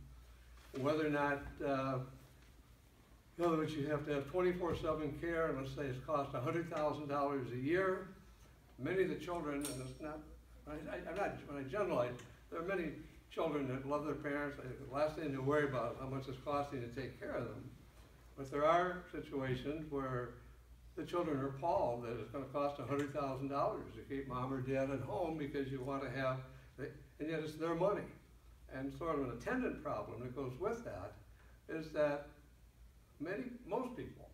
whether or not, in other words, you have to have 24/7 care, and let's say it's cost $100,000 a year. Many of the children, and it's not, when I generalize, there are many children that love their parents. The last thing they worry about is how much it's costing to take care of them. But there are situations where the children are appalled that it's going to cost $100,000 to keep mom or dad at home because you want to have, and yet it's their money. And sort of an attendant problem that goes with that is that most people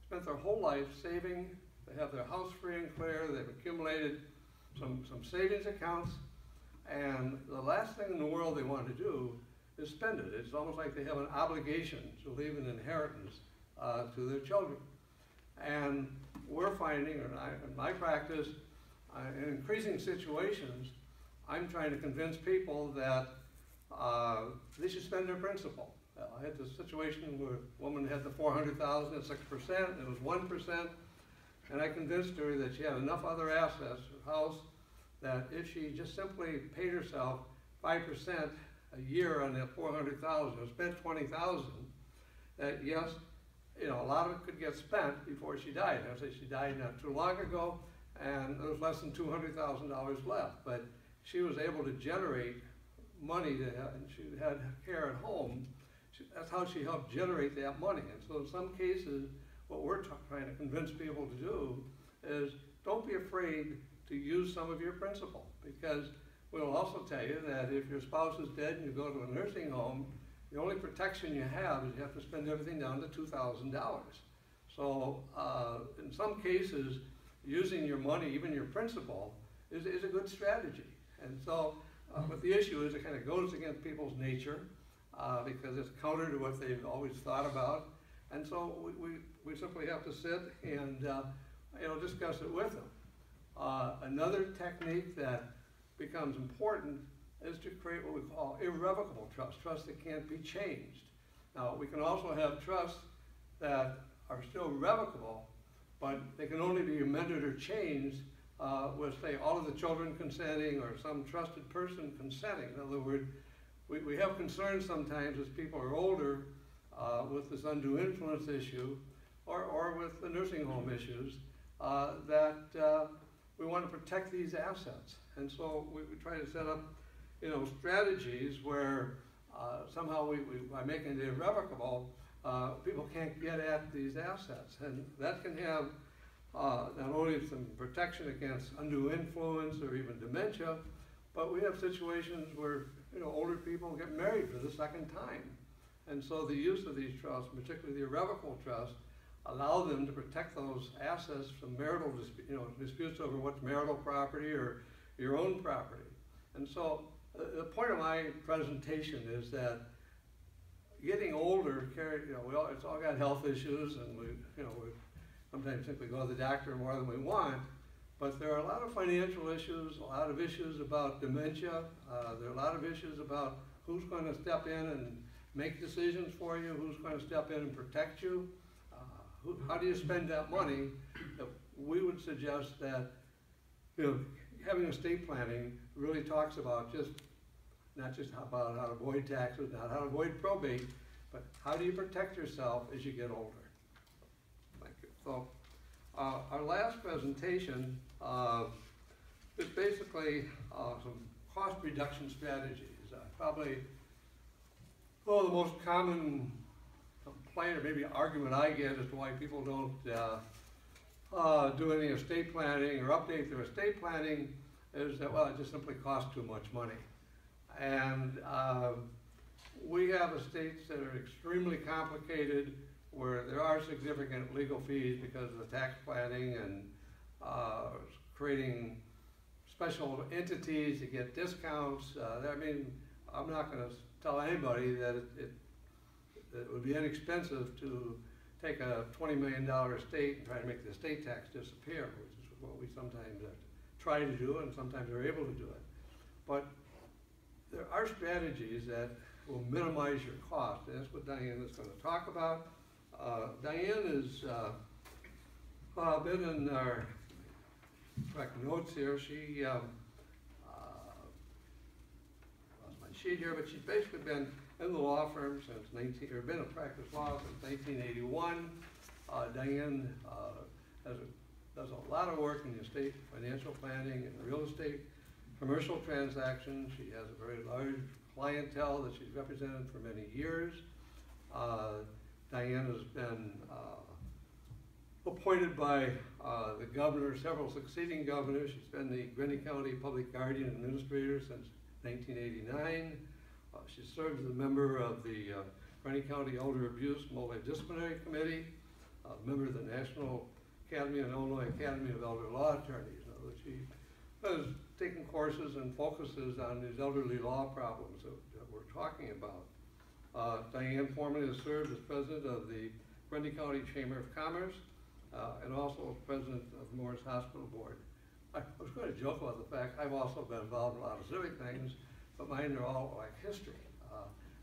spent their whole life saving. They have their house free and clear. They've accumulated some savings accounts, and the last thing in the world they want to do is spend it. It's almost like they have an obligation to leave an inheritance to their children. And we're finding, in my practice, in increasing situations, I'm trying to convince people that they should spend their principal. I had this situation where a woman had the $400,000 at 6%, it was 1%, and I convinced her that she had enough other assets, her house, that if she just simply paid herself 5% a year on that $400,000, or spent $20,000, that yes, you know, a lot of it could get spent before she died. I say she died not too long ago, and there was less than $200,000 left, but she was able to generate money to have, and she had care at home. That's how she helped generate that money. And so in some cases, what we're trying to convince people to do is don't be afraid to use some of your principal, because we'll also tell you that if your spouse is dead and you go to a nursing home, the only protection you have is you have to spend everything down to $2,000. So in some cases, using your money, even your principal, is a good strategy. And so, but the issue is it kind of goes against people's nature because it's counter to what they've always thought about. And so we simply have to sit and you know, discuss it with them. Another technique that becomes important is to create what we call irrevocable trust, trust that can't be changed. Now, we can also have trusts that are still revocable, but they can only be amended or changed with, say, all of the children consenting or some trusted person consenting. In other words, we have concerns sometimes as people are older with this undue influence issue or with the nursing home issues that we want to protect these assets. And so we try to set up, you know, strategies where somehow by making it irrevocable, people can't get at these assets. And that can have not only some protection against undue influence or even dementia, but we have situations where, you know, older people get married for the second time. And so the use of these trusts, particularly the irrevocable trust, allow them to protect those assets from marital disputes over what's marital property or your own property. And so the point of my presentation is that getting older, you know, it's all got health issues, and we sometimes think we go to the doctor more than we want, but there are a lot of financial issues, a lot of issues about dementia, there are a lot of issues about who's going to step in and make decisions for you, who's going to step in and protect you, how do you spend that money. We would suggest that, you know, having estate planning really talks about not just about how to avoid taxes, not how to avoid probate, but how do you protect yourself as you get older. Thank you. So our last presentation is basically some cost reduction strategies. Probably the most common complaint or maybe argument I get as to why people don't do any estate planning or update their estate planning is that, well, it just simply costs too much money. And we have estates that are extremely complicated, where there are significant legal fees because of the tax planning and creating special entities to get discounts. I mean, I'm not going to tell anybody that it would be inexpensive to take a $20 million estate and try to make the estate tax disappear, which is what we sometimes try to do and sometimes are able to do it. But there are strategies that will minimize your cost, and that's what Diane is going to talk about. Diane has been in our correct notes here. She lost my sheet here, but she's basically been in the law firm since been in practice law since 1981. Diane does a lot of work in the estate financial planning and real estate commercial transactions. She has a very large clientele that she's represented for many years. Diane has been appointed by the governor, several succeeding governors. She's been the Greene County Public Guardian Administrator since 1989. She served as a member of the Greene County Elder Abuse Multidisciplinary Committee, a member of the National Academy and Illinois Academy of Elder Law Attorneys. She was taking courses and focuses on these elderly law problems that we're talking about. Diane formerly has served as president of the Grundy County Chamber of Commerce and also president of Morris Hospital Board. I was going to joke about the fact I've also been involved in a lot of civic things, but mine are all like history.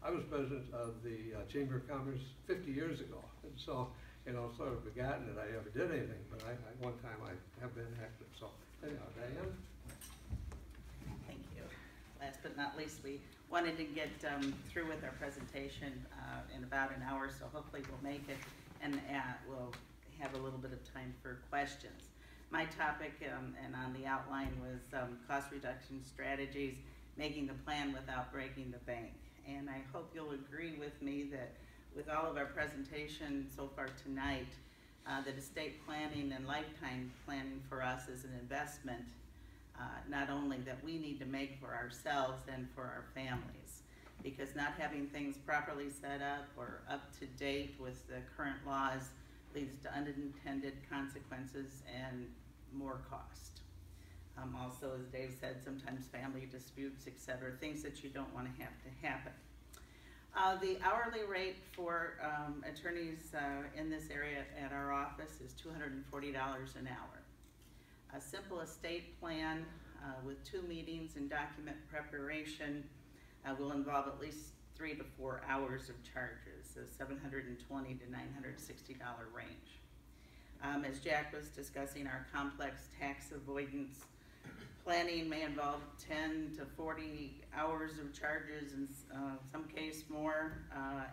I was president of the Chamber of Commerce 50 years ago, and so, you know, sort of forgotten that I ever did anything, but one time I have been active. So, anyhow, Diane?
Thank you. Last but not least, we wanted to get through with our presentation in about an hour, so hopefully we'll make it, and we'll have a little bit of time for questions. My topic and on the outline was cost reduction strategies, making the plan without breaking the bank. And I hope you'll agree with me that with all of our presentation so far tonight, that estate planning and lifetime planning for us is an investment, not only that we need to make for ourselves and for our families, because not having things properly set up or up to date with the current laws leads to unintended consequences and more cost. Also, as Dave said, sometimes family disputes, etc., things that you don't want to have to happen. The hourly rate for attorneys in this area at our office is $240 an hour. A simple estate plan with 2 meetings and document preparation will involve at least 3 to 4 hours of charges, a $720 to $960 range. As Jack was discussing, our complex tax avoidance planning may involve 10 to 40 hours of charges, in some case more,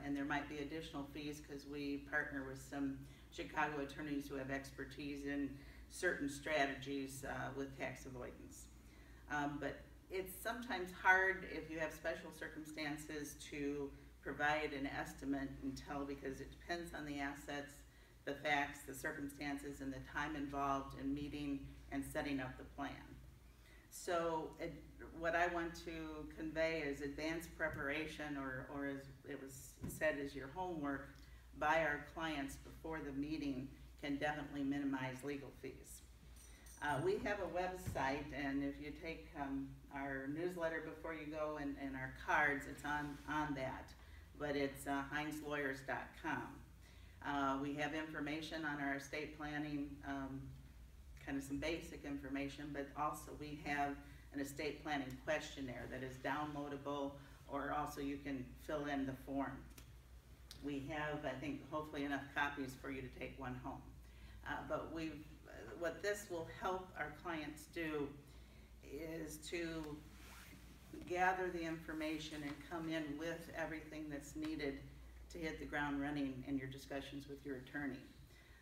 and there might be additional fees because we partner with some Chicago attorneys who have expertise in certain strategies with tax avoidance. But it's sometimes hard if you have special circumstances to provide an estimate until, because it depends on the assets, the facts, the circumstances, and the time involved in meeting and setting up the plan. So what I want to convey is advanced preparation, or as it was said, as your homework by our clients before the meeting can definitely minimize legal fees. We have a website, and if you take our newsletter before you go and our cards, it's on that, but it's HyndsLawyers.com. We have information on our estate planning, kind of some basic information, but also we have an estate planning questionnaire that is downloadable, or also you can fill in the form. We have, I think, hopefully enough copies for you to take one home. But what this will help our clients do is to gather the information and come in with everything that's needed to hit the ground running in your discussions with your attorney.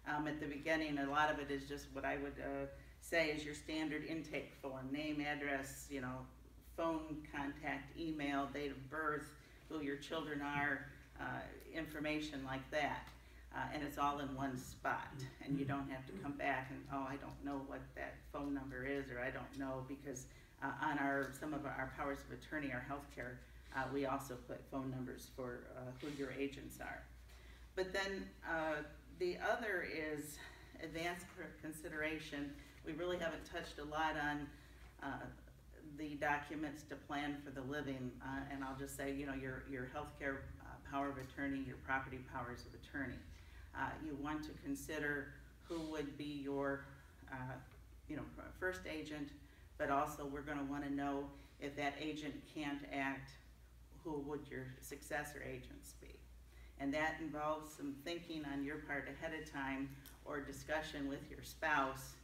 At the beginning, a lot of it is just what I would say is your standard intake form: name, address, you know, phone contact, email, date of birth, who your children are, information like that. And it's all in one spot, and you don't have to come back and, oh, I don't know what that phone number is, or I don't know, because on some of our powers of attorney, our healthcare, we also put phone numbers for who your agents are. But then the other is advanced consideration. We really haven't touched a lot on the documents to plan for the living, and I'll just say, you know, your healthcare power of attorney, your property powers of attorney. You want to consider who would be your, you know, first agent, but also we're going to want to know if that agent can't act, who would your successor agents be? And that involves some thinking on your part ahead of time, or discussion with your spouse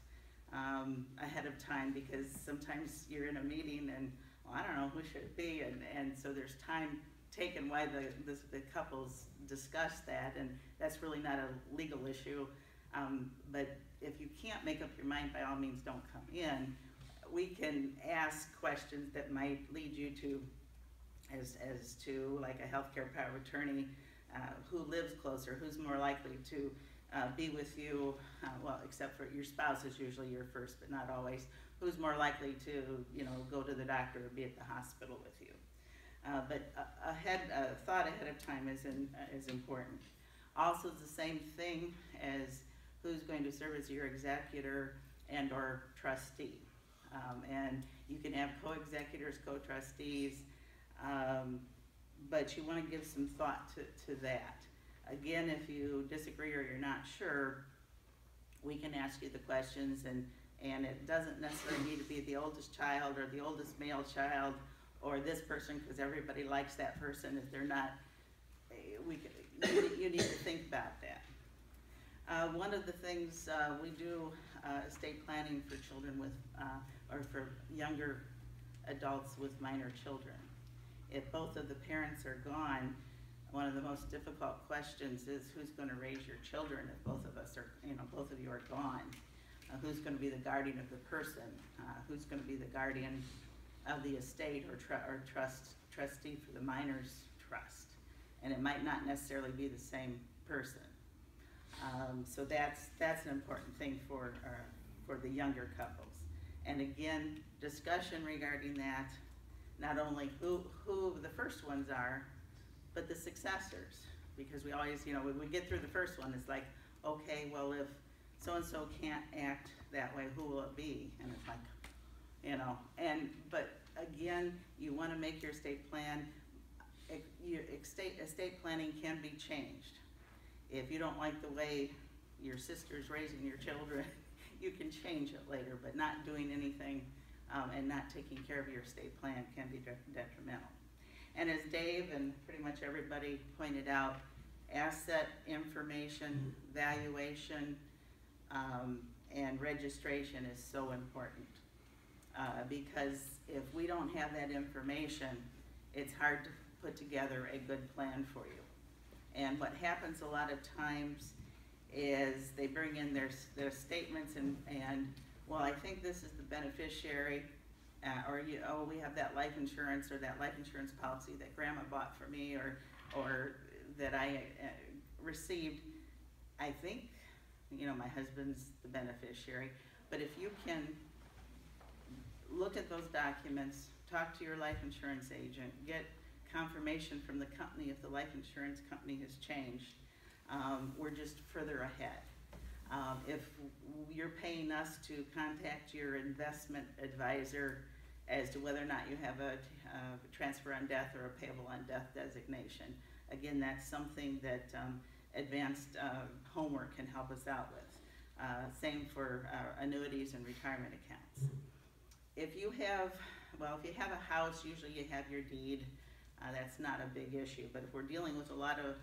ahead of time, because sometimes you're in a meeting and, well, I don't know, who should it be? And so there's time taken while the couples discuss that, and that's really not a legal issue. But if you can't make up your mind, by all means don't come in. We can ask questions that might lead you to, as to like a healthcare power of attorney, who lives closer, who's more likely to be with you, well, except for your spouse is usually your first, but not always, who's more likely to, you know, go to the doctor or be at the hospital with you. But thought ahead of time is important. Also, it's the same thing as who's going to serve as your executor and or trustee. And you can have co-executors, co-trustees, but you want to give some thought to that. Again, if you disagree or you're not sure, we can ask you the questions, and it doesn't necessarily need to be the oldest child or the oldest male child or this person, because everybody likes that person. If they're not, you need to think about that. One of the things we do estate planning for children with, or for younger adults with minor children. If both of the parents are gone, one of the most difficult questions is who's going to raise your children if both of us are, both of you are gone? Who's going to be the guardian of the person? Who's going to be the guardian of the estate or trustee for the minor's trust? And it might not necessarily be the same person. So that's an important thing for the younger couples. And again, discussion regarding that, not only who the first ones are, but the successors. Because we always, when we get through the first one, it's like, okay, well, if so-and-so can't act that way, who will it be? And it's like, but again, you want to make your estate plan, your estate planning can be changed. If you don't like the way your sister's raising your children, you can change it later, but not doing anything and not taking care of your estate plan can be detrimental. And as Dave and pretty much everybody pointed out, asset information, valuation, and registration is so important. Because if we don't have that information, it's hard to put together a good plan for you. And what happens a lot of times is they bring in their statements and well, I think this is the beneficiary, or we have that life insurance or that life insurance policy that grandma bought for me or that I received. I think, my husband's the beneficiary, but if you can look at those documents, talk to your life insurance agent, get confirmation from the company if the life insurance company has changed, we're just further ahead. If you're paying us to contact your investment advisor as to whether or not you have a transfer on death or a payable on death designation, again, that's something that advanced homework can help us out with. Same for annuities and retirement accounts. If you have a house, usually you have your deed. That's not a big issue, but if we're dealing with a lot of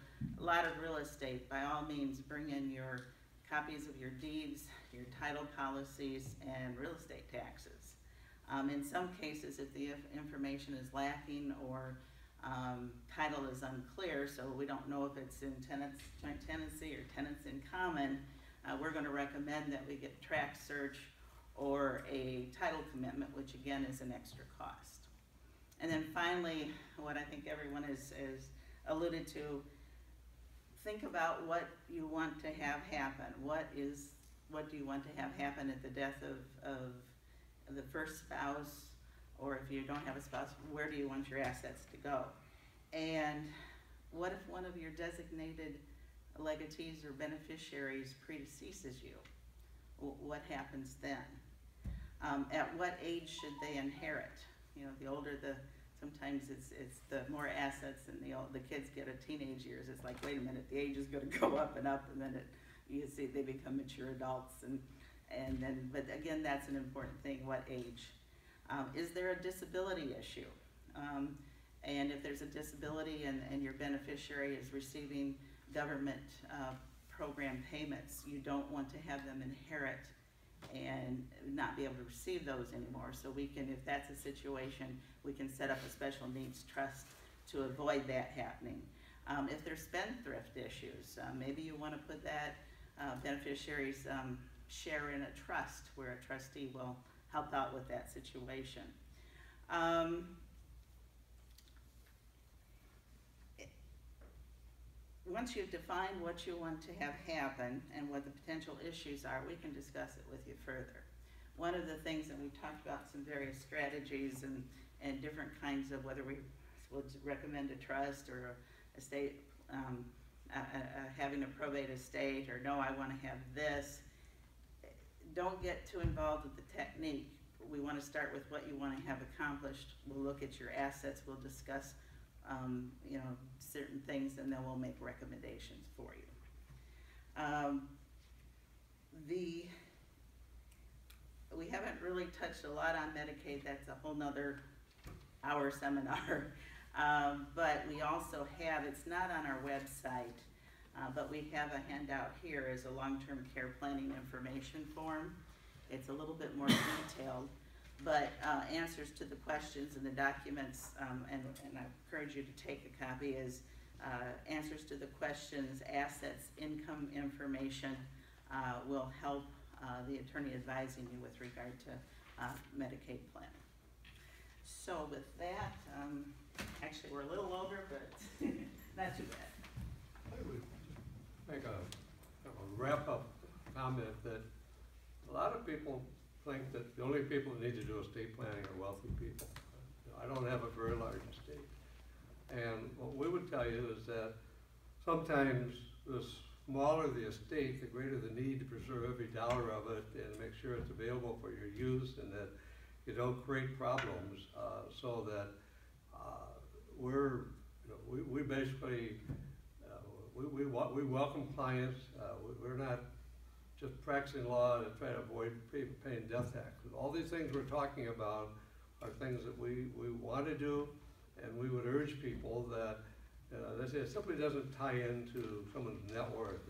real estate, by all means, bring in your copies of your deeds, your title policies, and real estate taxes. In some cases, if the information is lacking or title is unclear, so we don't know if it's in joint tenancy or tenants in common, we're going to recommend that we get tract search or a title commitment, which again is an extra cost. And then finally, what I think everyone has alluded to, think about what you want to have happen. What do you want to have happen at the death of the first spouse, or if you don't have a spouse, where do you want your assets to go? And what if one of your designated legatees or beneficiaries predeceases you? What happens then? At what age should they inherit? The older sometimes it's the more assets, and the kids get a teenage years. It's like, wait a minute, the age is going to go up, and then you see they become mature adults, and then, but again, that's an important thing. What age? Is there a disability issue? And if there's a disability and your beneficiary is receiving government program payments, you don't want to have them inherit and not be able to receive those anymore. So we can, if that's a situation, we can set up a special needs trust to avoid that happening. If there's spendthrift issues, maybe you want to put that beneficiary's share in a trust where a trustee will help out with that situation. Once you've defined what you want to have happen and what the potential issues are, we can discuss it with you further. One of the things that we talked about, some various strategies and different kinds of whether we would recommend a trust or a estate, having a probate estate, or no, I want to have this. Don't get too involved with the technique. we want to start with what you want to have accomplished. We'll look at your assets, we'll discuss, you know, certain things, and then we'll make recommendations for you. We haven't really touched a lot on Medicaid. That's a whole nother hour seminar. But we also have, it's not on our website, but we have a handout here as a long-term care planning information form. It's a little bit more detailed, but answers to the questions and the documents, and I encourage you to take a copy, is answers to the questions, assets, income information will help the attorney advising you with regard to Medicaid planning. So with that, actually we're a little over, but not too bad.
I would make a wrap-up comment that a lot of people think that the only people that need to do estate planning are wealthy people. I don't have a very large estate. And what we would tell you is that sometimes the smaller the estate, the greater the need to preserve every dollar of it and make sure it's available for your use, and that you don't create problems, so that we basically we welcome clients. We're not just practicing law to try to avoid people paying death taxes. All these things we're talking about are things that we want to do, and we would urge people that it simply doesn't tie into someone's net worth.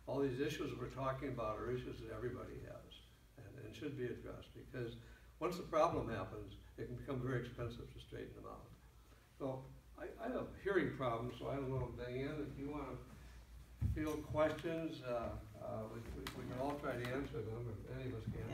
All these issues we're talking about are issues that everybody has, and should be addressed, because once the problem happens, it can become very expensive to straighten them out. So I have hearing problems, so I don't know, Diane, if you want to field questions, we can all try to answer them, if any of us can.